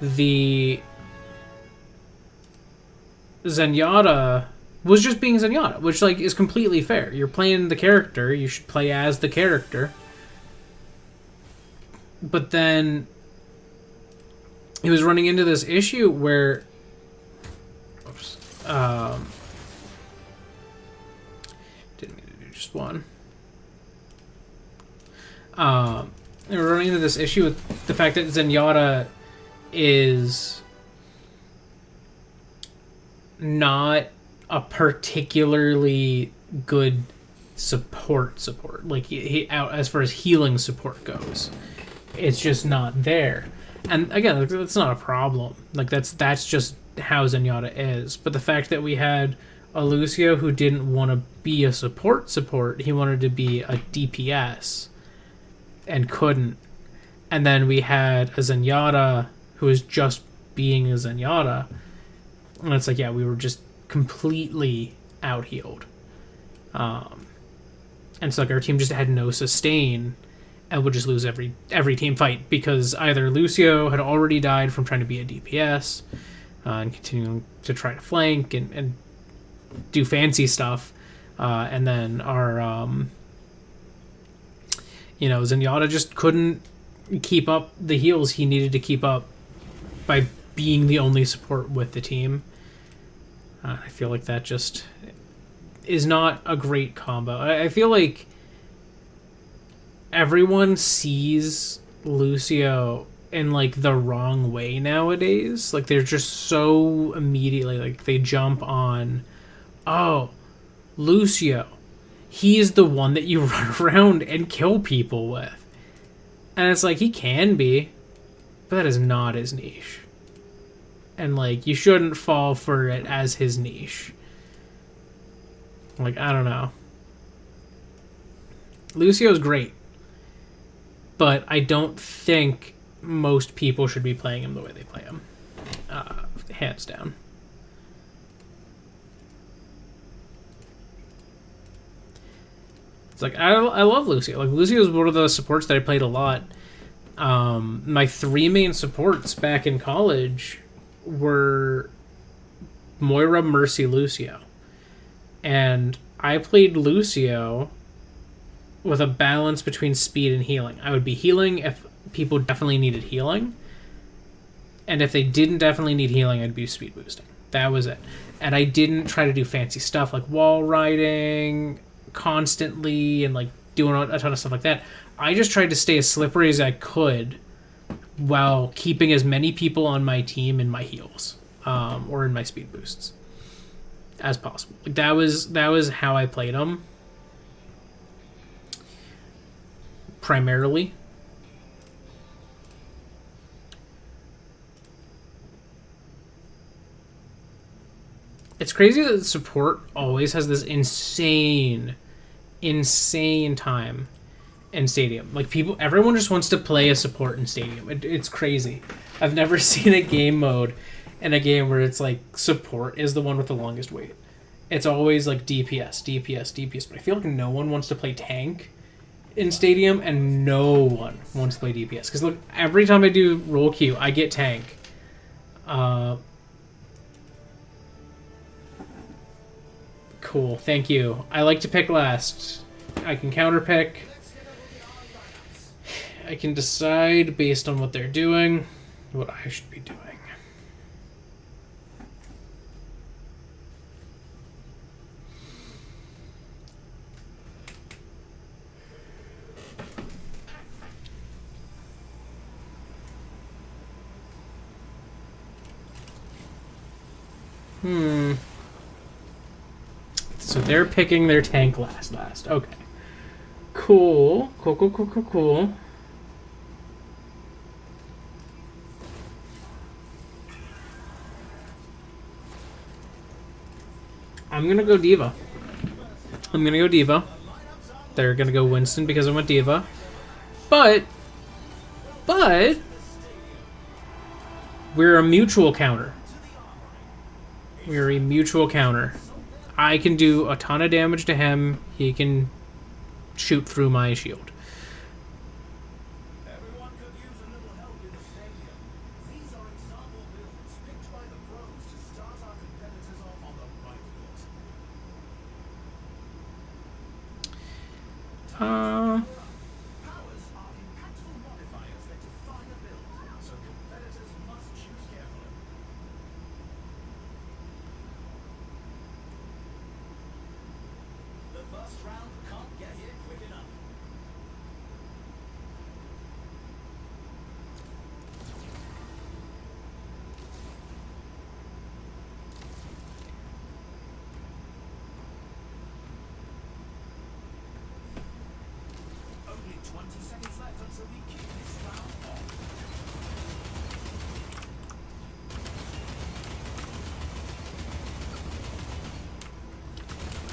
The Zenyatta was just being Zenyatta, which, like, is completely fair. You're playing the character, you should play as the character. But then he was running into this issue where didn't mean to do just one. They were running into this issue with the fact that Zenyatta is not a particularly good support. Like, he out as far as healing support goes, it's just not there. And again, that's not a problem. Like, that's just how Zenyatta is. But the fact that we had a Lucio who didn't want to be a support, he wanted to be a DPS and couldn't. And then we had a Zenyatta who was just being a Zenyatta. And it's like, yeah, we were just completely out-healed. And so, like, our team just had no sustain and would just lose every team fight because either Lucio had already died from trying to be a DPS and continuing to try to flank and do fancy stuff, and then our Zenyatta just couldn't keep up the heals he needed to keep up by being the only support with the team. I feel like that just is not a great combo. I feel like everyone sees Lucio in, like, the wrong way nowadays. Like, they're just so immediately, like, they jump on, oh, Lucio, he's the one that you run around and kill people with. And it's like, he can be, but that is not his niche. And, like, you shouldn't fall for it as his niche. Like, I don't know. Lucio's great. But I don't think most people should be playing him the way they play him. Hands down. It's like, I love Lucio. Like, Lucio is one of the supports that I played a lot. My three main supports back in college were Moira, Mercy, Lucio. And I played Lucio with a balance between speed and healing. I would be healing if people definitely needed healing. And if they didn't definitely need healing, I'd be speed boosting. That was it. And I didn't try to do fancy stuff like wall riding constantly and like doing a ton of stuff like that. I just tried to stay as slippery as I could while keeping as many people on my team in my heals or in my speed boosts as possible. Like that was how I played them primarily. It's crazy that the support always has this insane time in Stadium. Like everyone just wants to play a support in Stadium. It's crazy. I've never seen a game mode in a game where it's like support is the one with the longest wait. It's always like DPS. But I feel like no one wants to play tank in Stadium, and no one wants to play DPS. Because look, every time I do roll queue, I get tank. Cool, thank you. I like to pick last. I can counter pick. I can decide based on what they're doing what I should be doing. So they're picking their tank last. Okay. Cool. I'm gonna go Diva. They're gonna go Winston because I went Diva. But we're a mutual counter. I can do a ton of damage to him. He can shoot through my shield. Everyone could use a little help in the stadium. These are example builds picked by the pros to start our competitors off on the right foot. Powers are impactful modifiers that define a build, so competitors must choose carefully. The first round can't get here quick enough. Only 20 seconds left until we kick this round off.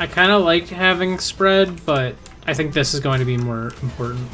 I kind of like having spread, but I think this is going to be more important.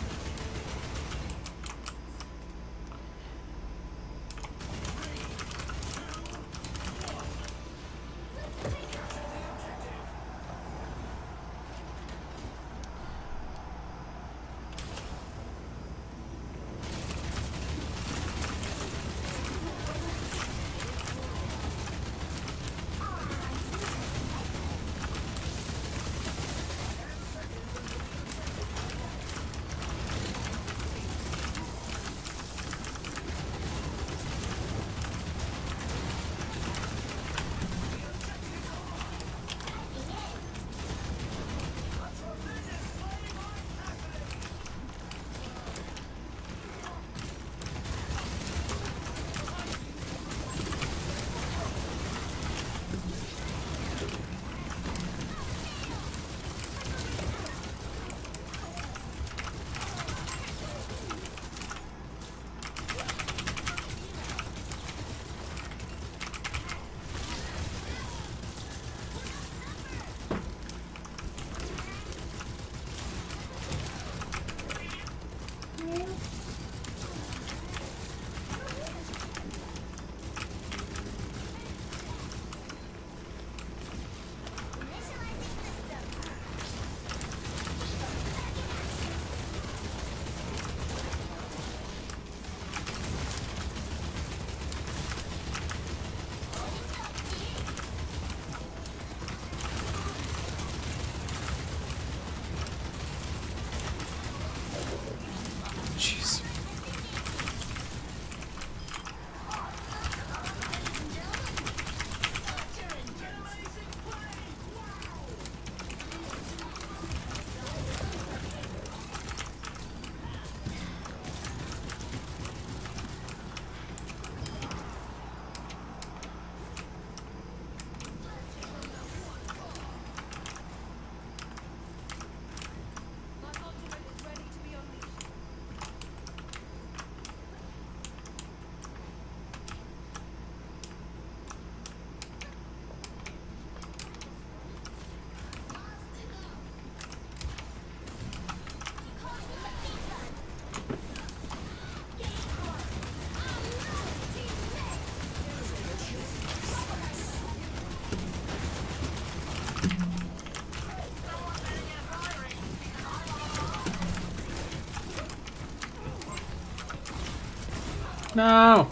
No!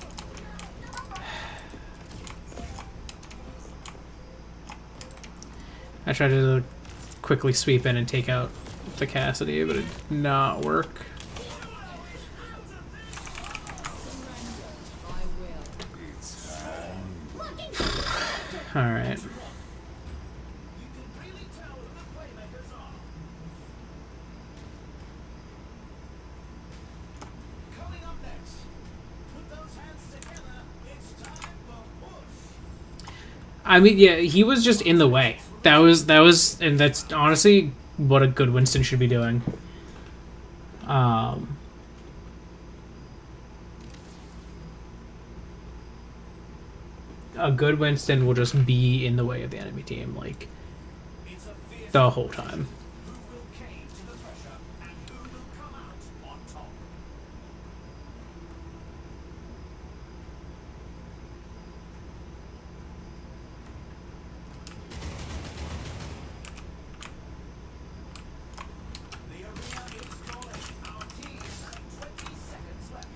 I tried to quickly sweep in and take out the Cassidy, but it did not work. Alright. You can really tell who the playmakers are. Coming up next, put those hands together. It's time for push. I mean, yeah, he was just in the way. That was, and that's honestly what a good Winston should be doing. A good Winston will just be in the way of the enemy team, like, It's a fierce the whole time. who will cave to the pressure and who will come out on top. The arena is going. Our teams have 20 seconds left.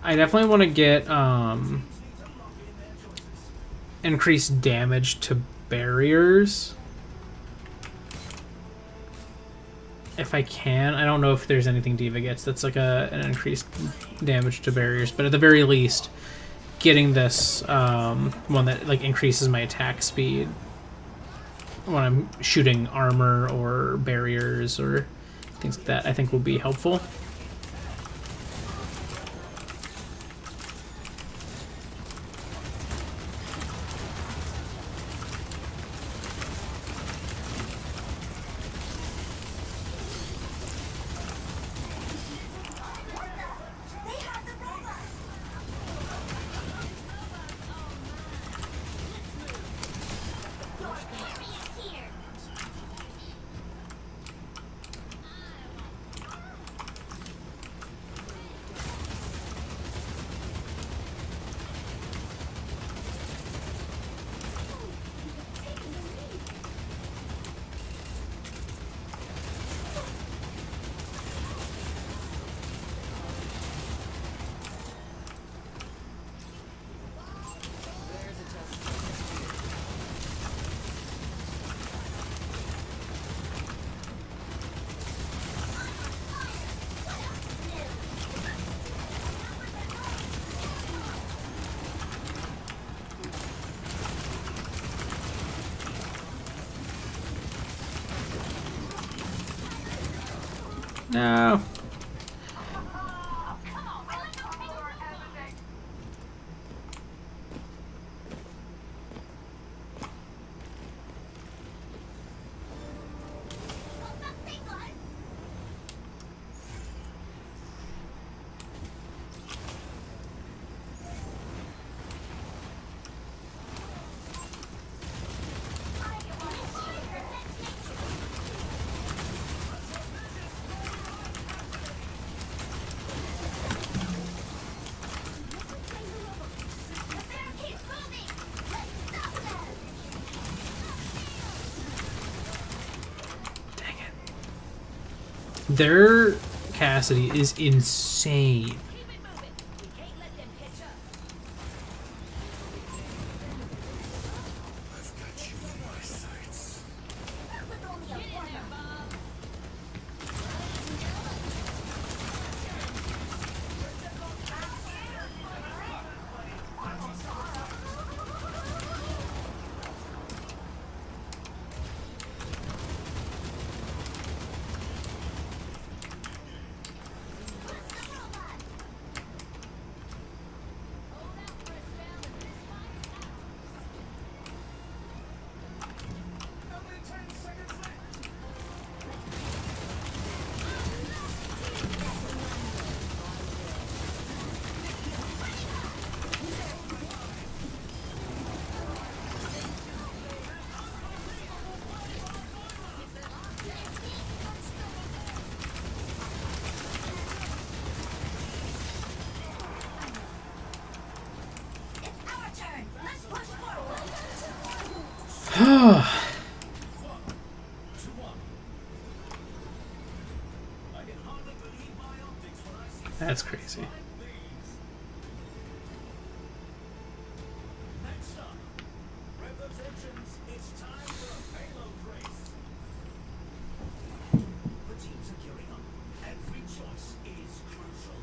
I definitely want to get Need to lock in their choices. increased damage to barriers. If I can. I don't know if there's anything Diva gets that's like an increased damage to barriers, but at the very least, getting this one that like increases my attack speed when I'm shooting armor or barriers or things like that, I think will be helpful. No. Their Cassidy is insane. Keep it moving. We can't let them catch up. I've got you in my sights. Get in there, Bob. Only 10 seconds left. Our turn. Let's push forward. That's crazy. Next up, rev those engines. It's time for a payload race. The teams are gearing up. Every choice is crucial.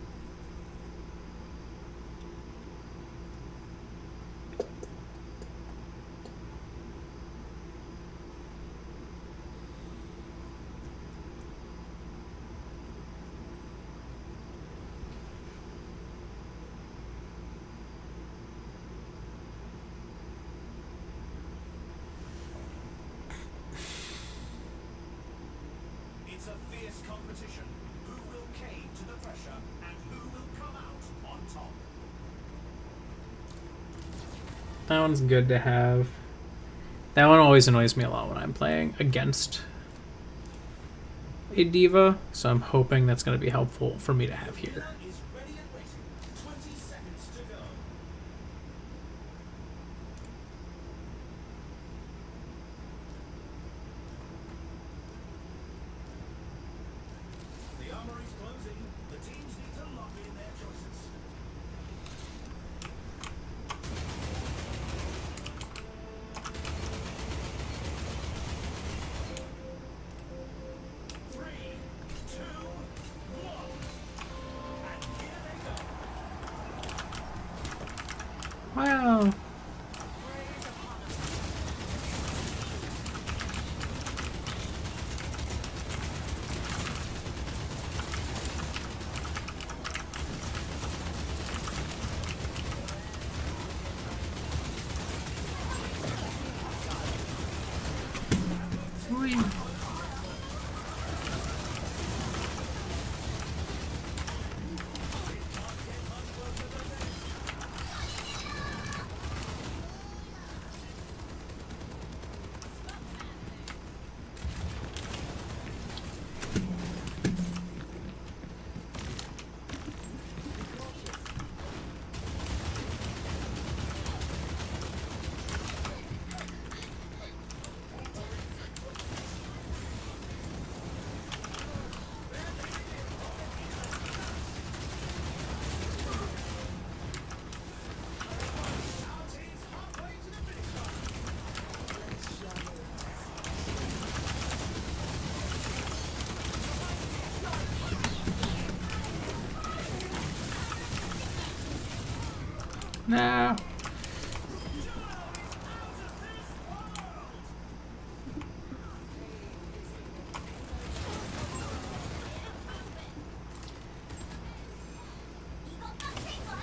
It's a fierce competition. Who will cave to the pressure and who will come out on top? That one's good to have. That one always annoys me a lot when I'm playing against a diva, so I'm hoping that's going to be helpful for me to have here. Is ready and waiting. 20 seconds to go. The armory's closing. The teams need to lock in their choices. Three, two, one. And here they go. Wow. Our team's halfway to the finish line. No. You got that thing, bud?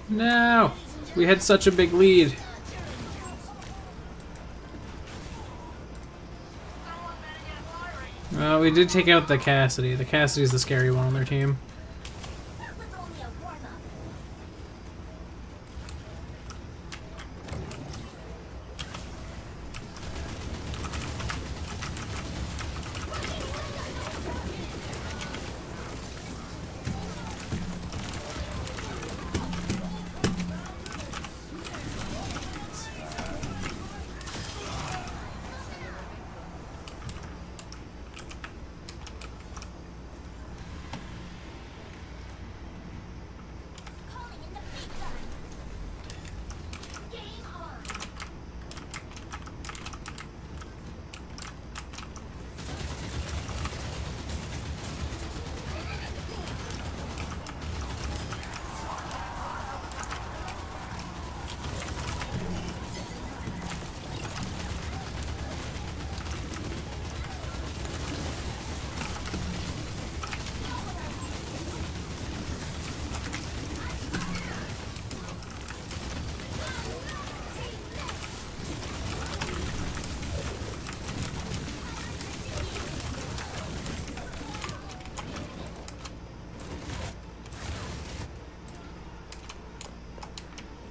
No. We had such a big lead. Well, we did take out the Cassidy. The Cassidy's the scary one on their team. That was only a warm-up.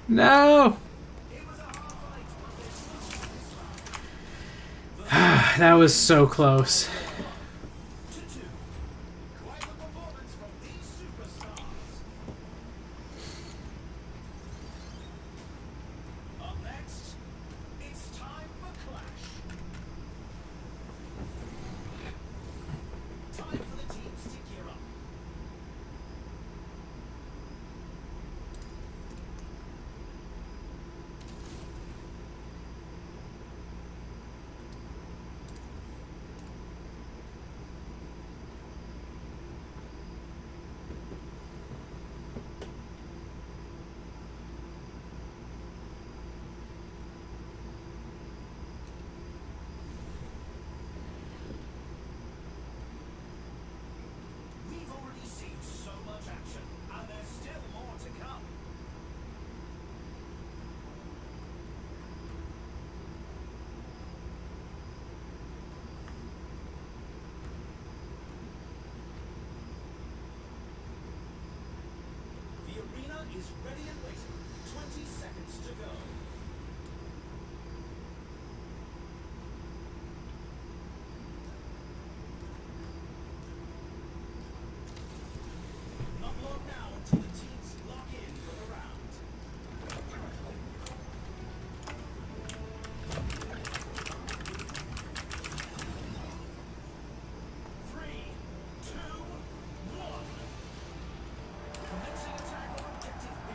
No! That was so close. Quite the performance from these superstars. Up next, it's time for Clash. Time for the teams to gear up. We've already seen so much action, and there's still more to come. The arena is ready and waiting. 20 seconds to go. Not long now until the teams lock in for the round. Three, two, one. Commencing attack on objective B.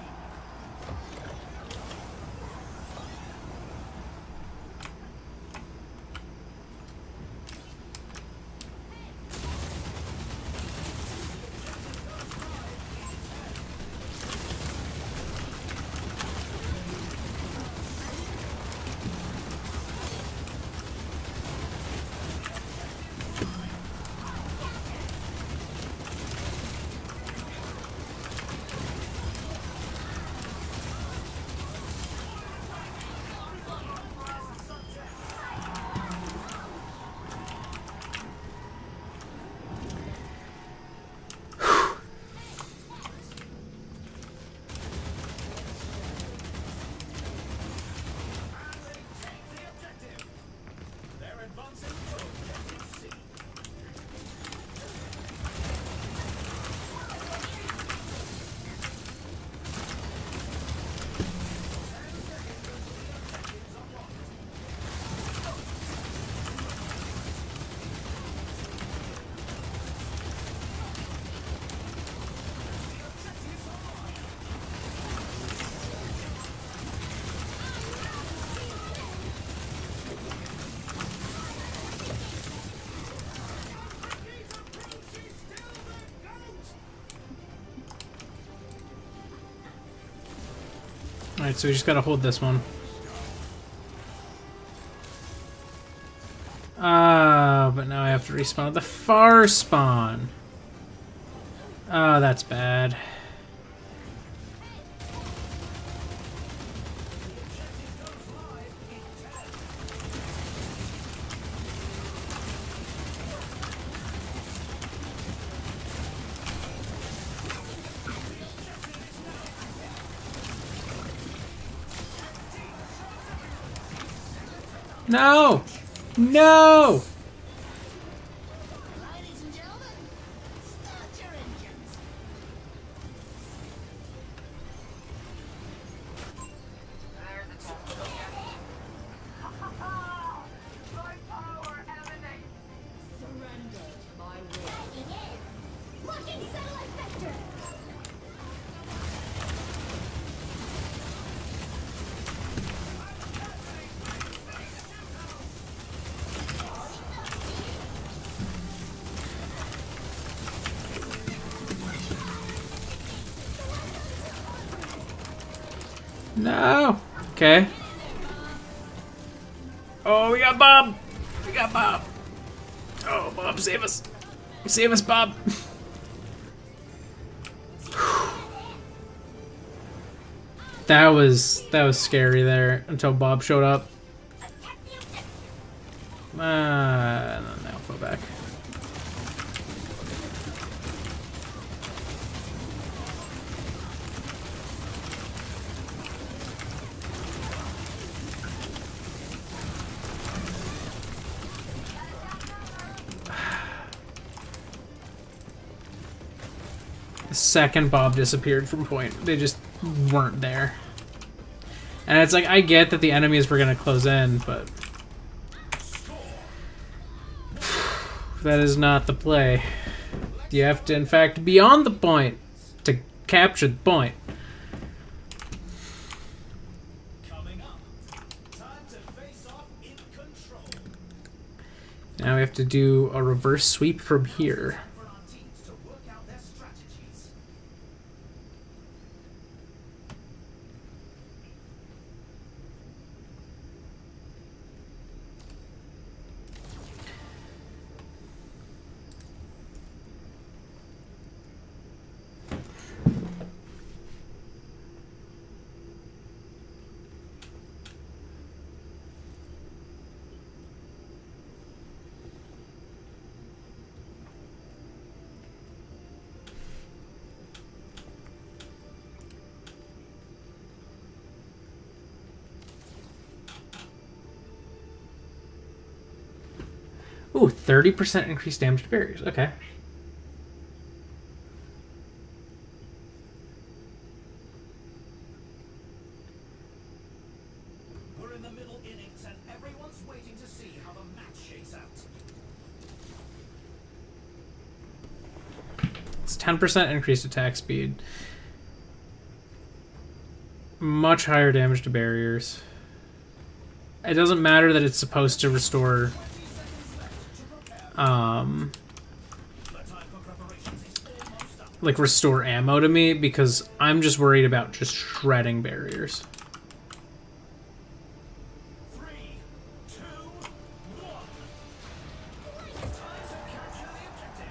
They're advancing to objective C. Alright, so we just gotta hold this one. But now I have to respawn at the far spawn. Oh, that's bad. No! No! Ladies and gentlemen, start your engines. There's the top of the My power emanates. Surrender to my will. Again. Locking satellite vector. No! Okay. Oh, we got Bob! We got Bob! Oh, Bob, save us! Save us, Bob! That was scary there until Bob showed up. Now go back. The second Bob disappeared from point, they just weren't there. And it's like, I get that the enemies were going to close in, but that is not the play. You have to, in fact, be on the point to capture the point. Coming up. Time to face off in control. Now we have to do a reverse sweep from here. For our teams to work out their strategies. Ooh, 30% increased damage to barriers. Okay. We're in the middle innings and everyone's waiting to see how the match shakes out. It's 10% increased attack speed. Much higher damage to barriers. It doesn't matter that it's supposed to restore like restore ammo to me, because I'm just worried about just shredding barriers. 3, 2, 1. Time to capture the objective.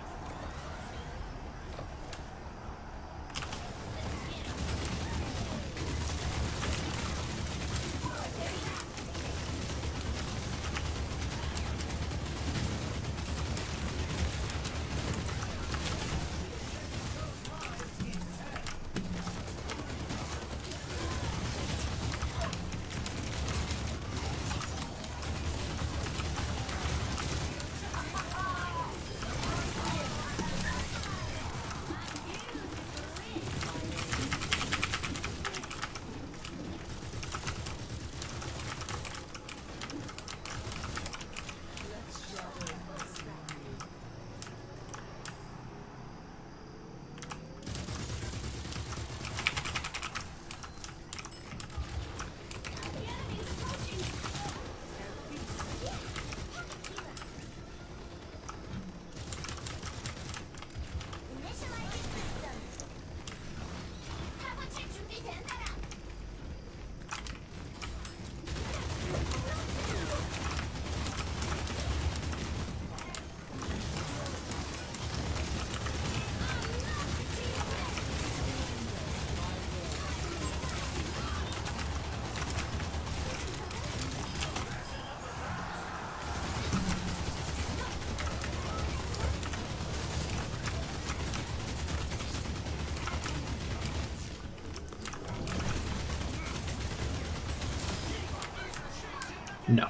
No.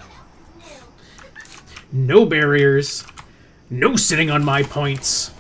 No barriers. No sitting on my points.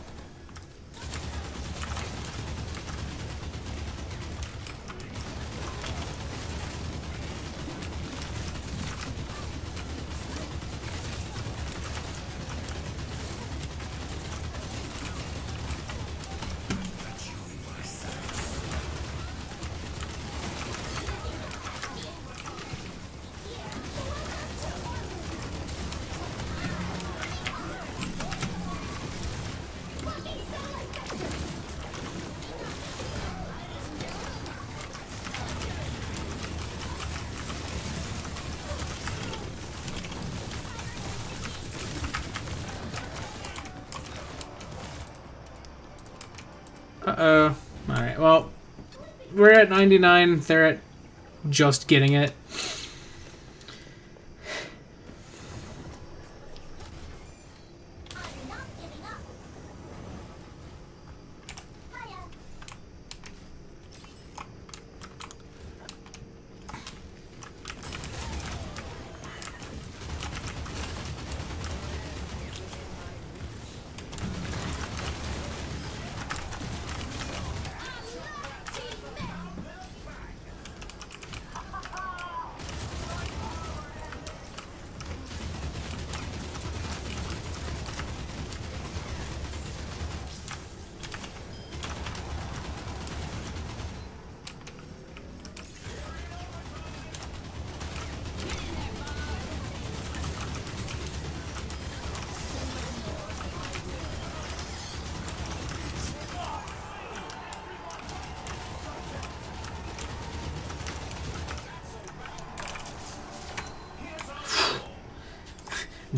Uh-oh. Alright, well, we're at 99. They're at just getting it. I'm not giving up. Hiya.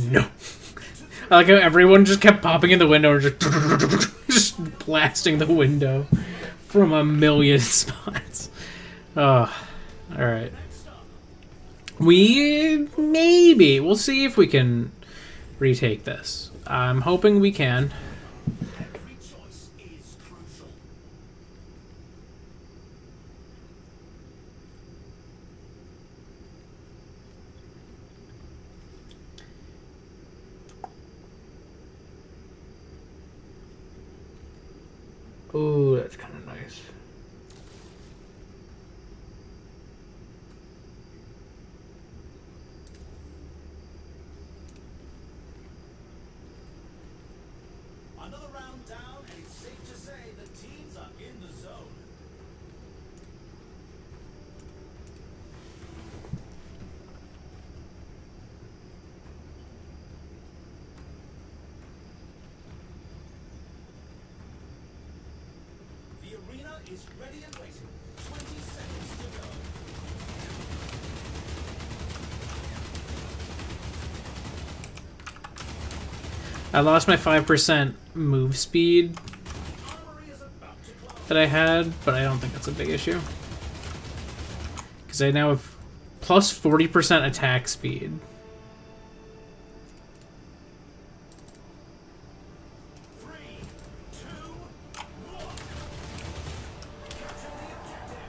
No. I like how everyone just kept popping in the window or just blasting the window from a million spots. Oh, alright. We'll see if we can retake this. I'm hoping we can. Every choice is crucial. Ooh, that's kind of nice. Another round down, and it's safe to say the teams are in the zone. The arena is ready and waiting. 20 seconds to go. I lost my 5% move speed Armory is about to close. that I had, but I don't think that's a big issue. Because I now have plus 40% attack speed. Three, two, one. Capture the objective.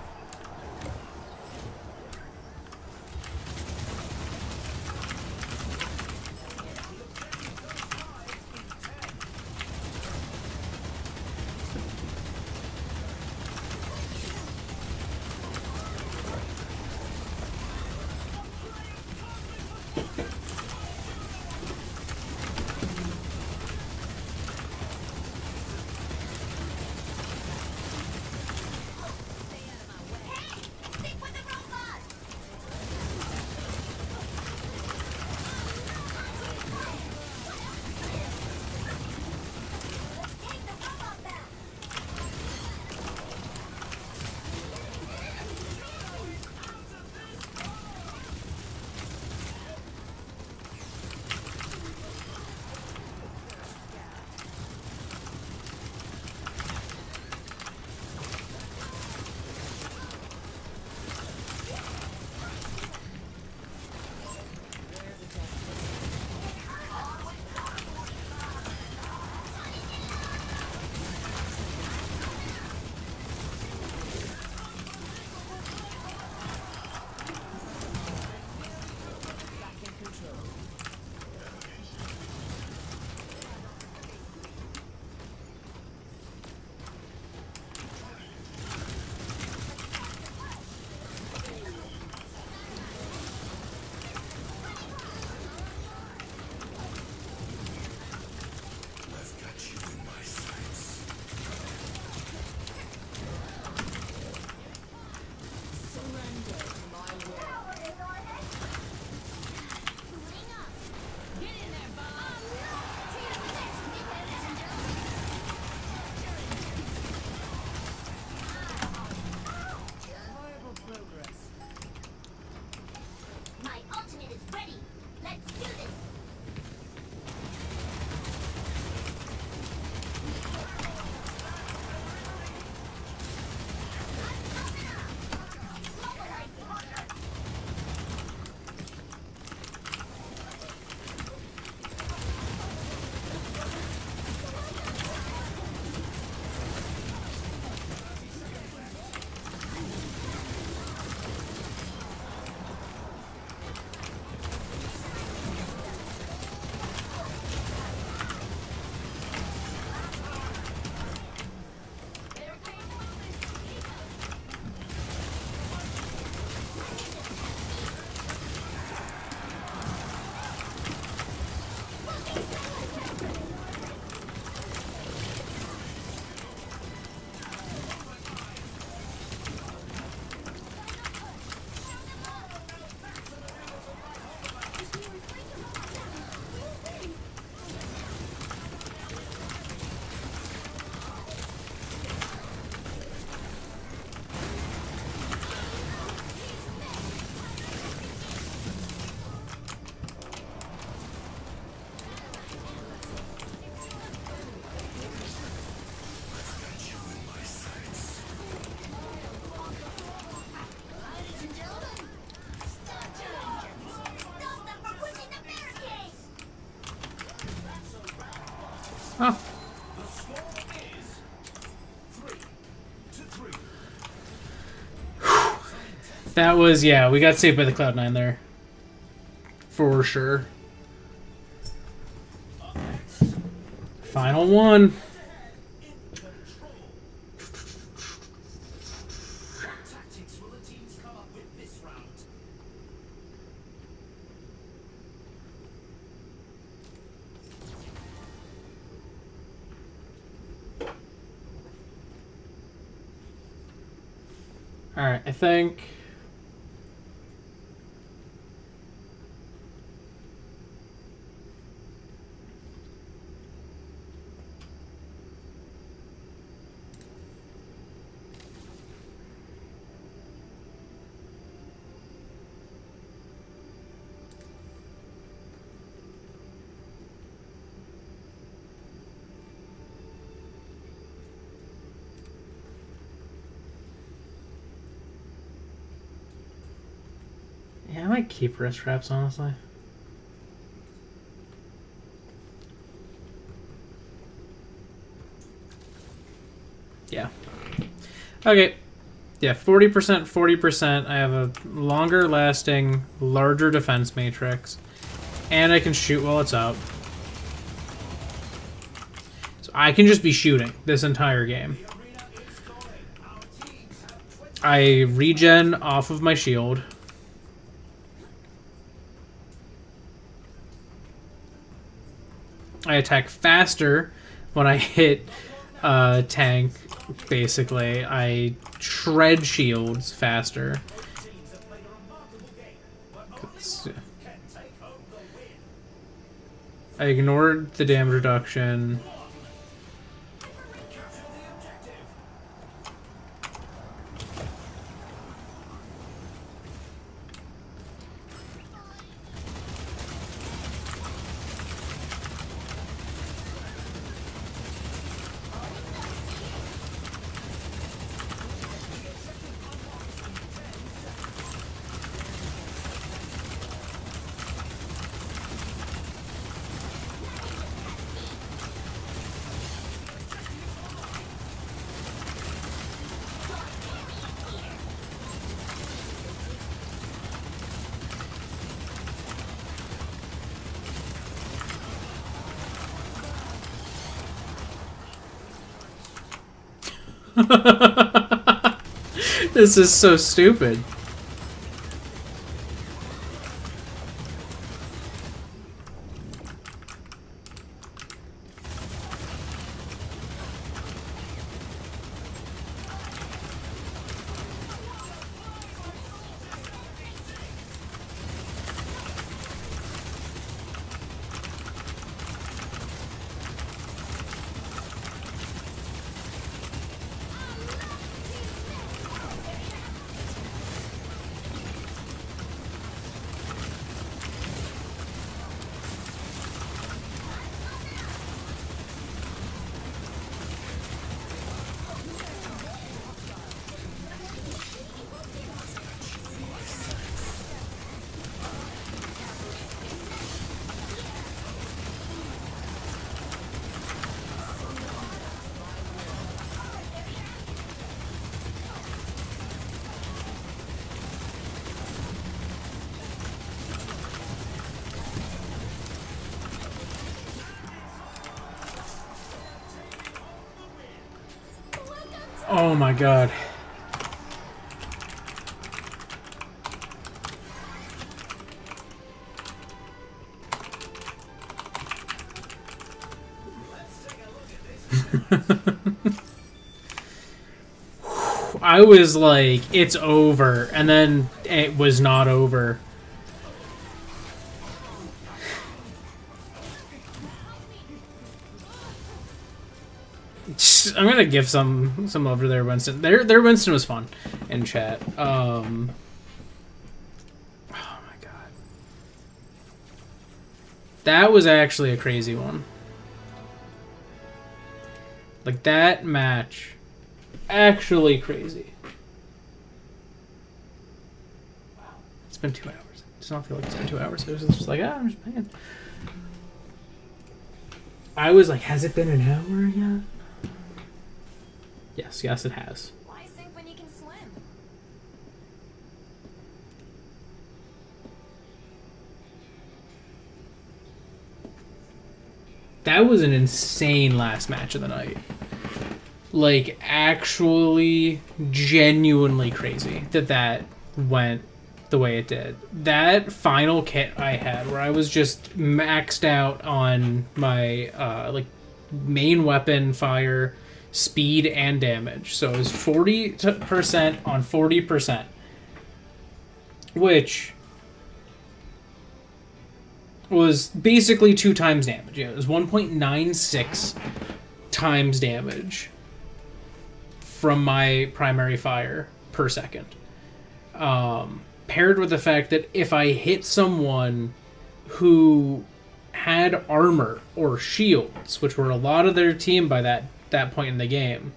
Oh. The score is 3-3. That was, yeah, we got saved by the Cloud9 there. For sure. Final one. What tactics will the teams come up with this round? Alright, I think... Yeah, I might keep wrist straps, honestly. Yeah. Okay. Yeah, 40%, 40%. I have a longer lasting, larger defense matrix. And I can shoot while it's out. So I can just be shooting this entire game. I regen off of my shield. I attack faster when I hit tank, basically. I shred shields faster. I ignored the damage reduction. This is so stupid. Oh my god. I was like, it's over, and then it was not over. I'm gonna give some over there, Winston. Their Winston was fun in chat. Oh my god, that was actually a crazy one. Like that match, actually crazy. Wow, it's been 2 hours. It does not feel like it's been 2 hours. It was just like, I'm just playing. I was like, has it been an hour yet? Yes, it has. Why sink when you can swim? That was an insane last match of the night. Like, actually, genuinely crazy that went the way it did. That final kit I had, where I was just maxed out on my like main weapon fire, speed, and damage. So it was 40% on 40%, which was basically 2 times damage. Yeah, it was 1.96 times damage from my primary fire per second. Paired with the fact that if I hit someone who had armor or shields, which were a lot of their team by that point in the game,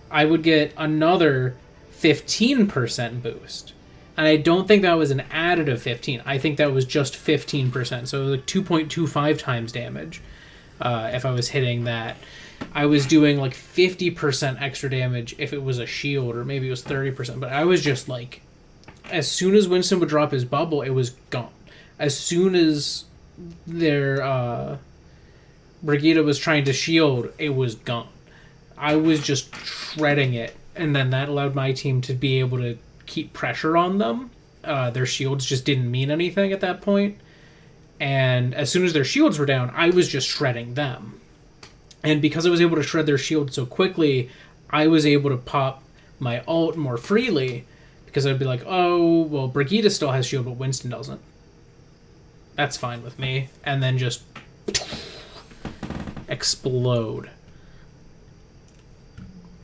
I would get another 15% boost. And I don't think that was an additive 15. I think that was just 15%. So it was like 2.25 times damage if I was hitting that. I was doing like 50% extra damage if it was a shield, or maybe it was 30%. But I was just like, as soon as Winston would drop his bubble, it was gone. As soon as their Brigitte was trying to shield, it was gone. I was just shredding it. And then that allowed my team to be able to keep pressure on them. Their shields just didn't mean anything at that point. And as soon as their shields were down, I was just shredding them. And because I was able to shred their shield so quickly, I was able to pop my ult more freely, because I'd be like, oh, well, Brigitte still has shield, but Winston doesn't. That's fine with me. And then just explode.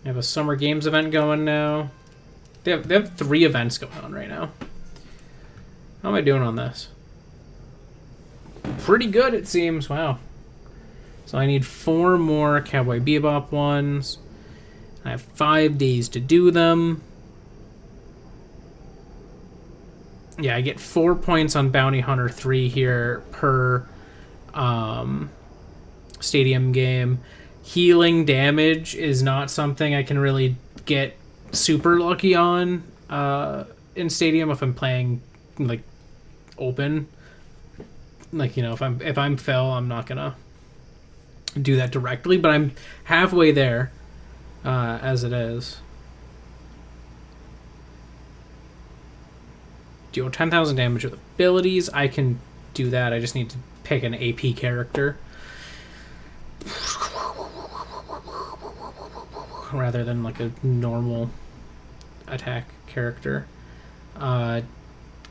I have a Summer Games event going now. They have 3 events going on right now. How am I doing on this? Pretty good, it seems. Wow. So I need 4 more Cowboy Bebop ones. I have 5 days to do them. Yeah, I get 4 points on Bounty Hunter 3 here per stadium game. Healing damage is not something I can really get super lucky on in stadium if I'm playing like open. Like, you know, if I'm Phil, I'm not gonna do that directly, but I'm halfway there as it is. Deal 10,000 damage with abilities. I can do that. I just need to pick an AP character rather than like a normal attack character.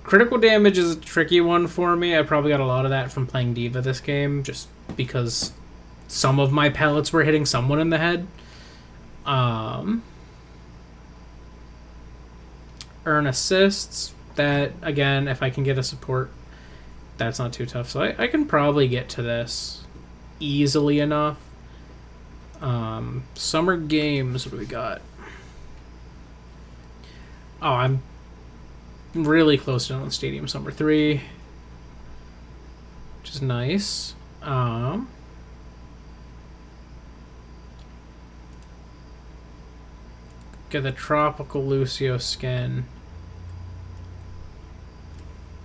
Critical damage is a tricky one for me. I probably got a lot of that from playing Diva this game, just because some of my pellets were hitting someone in the head. Earn assists. That, again, if I can get a support, that's not too tough. So I can probably get to this easily enough. Summer Games, what do we got? Oh, I'm really close to on Stadium Summer 3, which is nice. Get the Tropical Lucio skin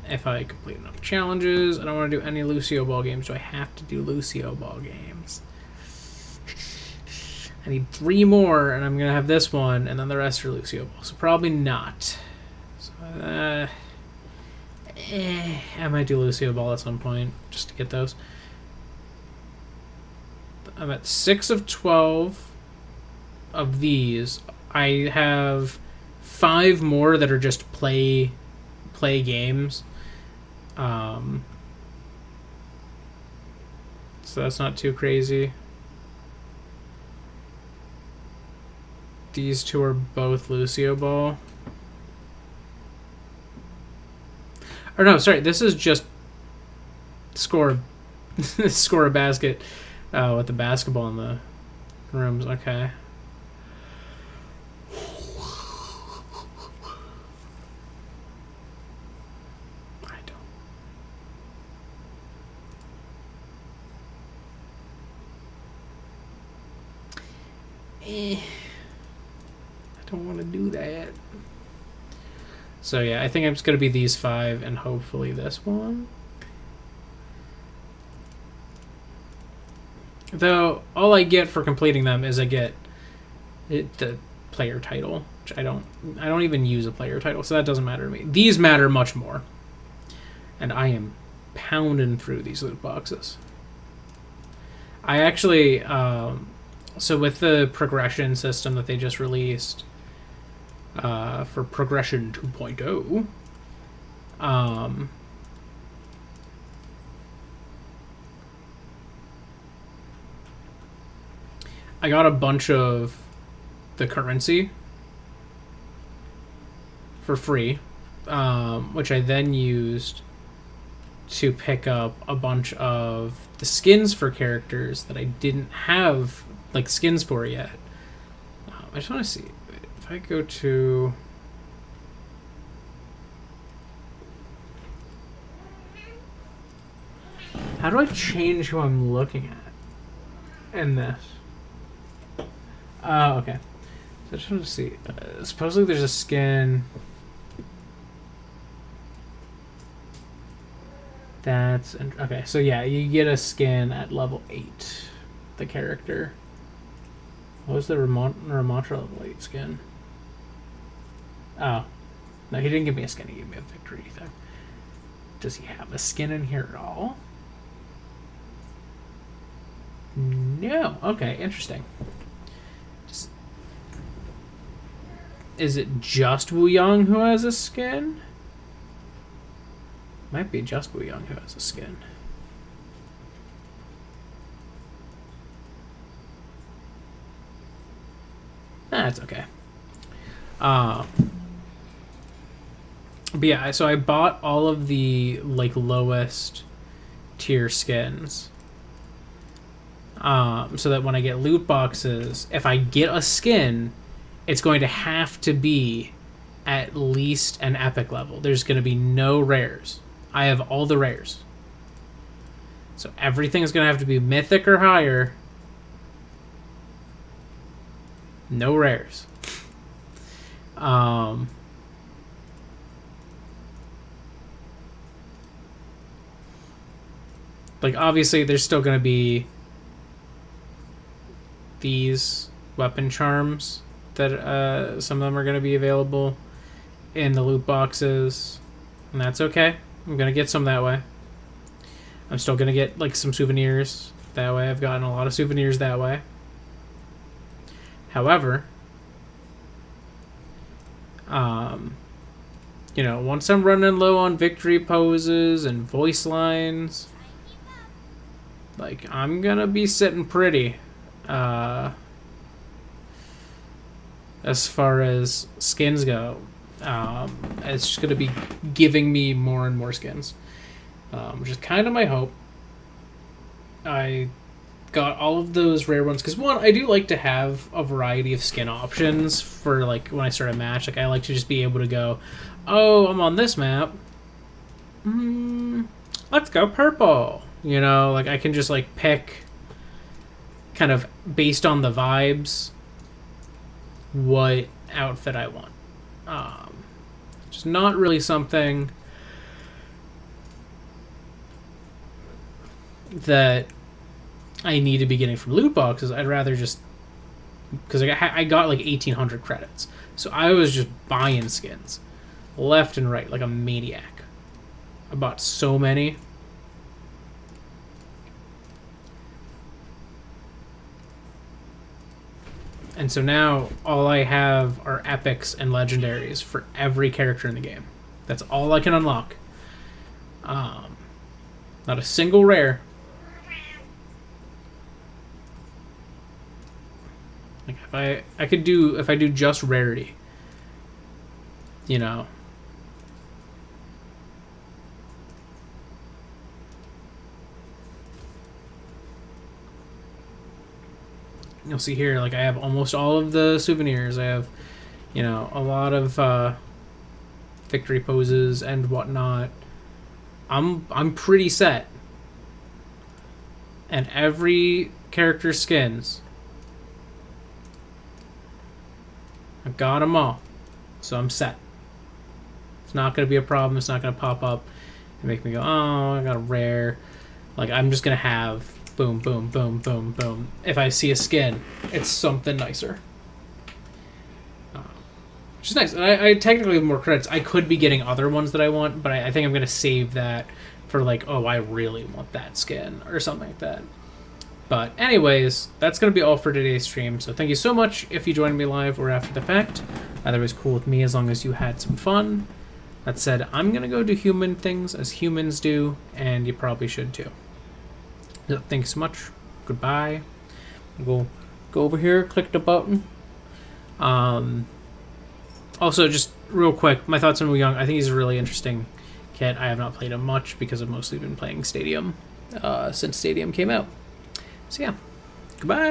if I complete enough challenges. I don't want to do any Lucio Ball games. Do I have to do Lucio Ball games? I need 3 more, and I'm going to have this one, and then the rest are Lucio Ball. So probably not. So, I might do Lucio Ball at some point, just to get those. I'm at 6 of 12 of these. I have 5 more that are just play games. So that's not too crazy. These 2 are both Lucio Ball. Or no, sorry, this is just score a basket with the basketball in the rooms. Okay. I don't want to do that. So yeah, I think I'm just going to be these 5 and hopefully this one. Though, all I get for completing them is I get the player title, which I don't even use a player title, so that doesn't matter to me. These matter much more. And I am pounding through these loot boxes. I actually, so with the progression system that they just released, for Progression 2.0, I got a bunch of the currency for free, which I then used to pick up a bunch of the skins for characters that I didn't have like skins for yet. I just want to see if I go to how do I change who I'm looking at in this? Oh, okay. So I just want to see. Supposedly there's a skin. That's okay. So yeah, you get a skin at level 8. The character. What was the Ramatra level 8 skin? Oh, no, he didn't give me a skin. He gave me a victory thing. Does he have a skin in here at all? No. Okay, interesting. Is it just Wu Yang who has a skin? Might be just Wu Yang who has a skin. That's okay. But yeah, so I bought all of the like lowest tier skins. So that when I get loot boxes, if I get a skin, it's going to have to be at least an epic level. There's going to be no rares. I have all the rares. So everything is going to have to be mythic or higher. No rares. Like, obviously, there's still going to be these weapon charms that some of them are going to be available in the loot boxes, and that's okay. I'm going to get some that way. I'm still going to get like some souvenirs that way. I've gotten a lot of souvenirs that way. However, you know, once I'm running low on victory poses and voice lines, like, I'm going to be sitting pretty as far as skins go. It's just going to be giving me more and more skins, which is kind of my hope. I got all of those rare ones because, one, I do like to have a variety of skin options for, like, when I start a match. Like, I like to just be able to go, oh, I'm on this map, let's go purple, you know? Like, I can just, like, pick kind of based on the vibes what outfit I want. Just not really something that I need to be getting from loot boxes. I'd rather just, because I got like 1,800 credits, so I was just buying skins left and right like a maniac. I bought so many. And so now all I have are epics and legendaries for every character in the game. That's all I can unlock. Not a single rare. Like, if I do just rarity, you know. You'll see here, like, I have almost all of the souvenirs. I have, you know, a lot of victory poses and whatnot. I'm pretty set. And every character skins I got them all. So I'm set. It's not going to be a problem. It's not going to pop up and make me go, oh, I got a rare. Like, I'm just going to have boom, boom, boom, boom, boom. If I see a skin, it's something nicer. Which is nice. I technically have more credits. I could be getting other ones that I want, but I think I'm going to save that for, like, oh, I really want that skin or something like that. But anyways, that's going to be all for today's stream. So thank you so much if you joined me live or after the fact. Either was cool with me as long as you had some fun. That said, I'm going to go do human things as humans do, and you probably should too. So thanks so much. Goodbye. We'll go over here, click the button. Also, just real quick, my thoughts on Wu Young. I think he's a really interesting kit. I have not played him much because I've mostly been playing Stadium since Stadium came out. So yeah, goodbye.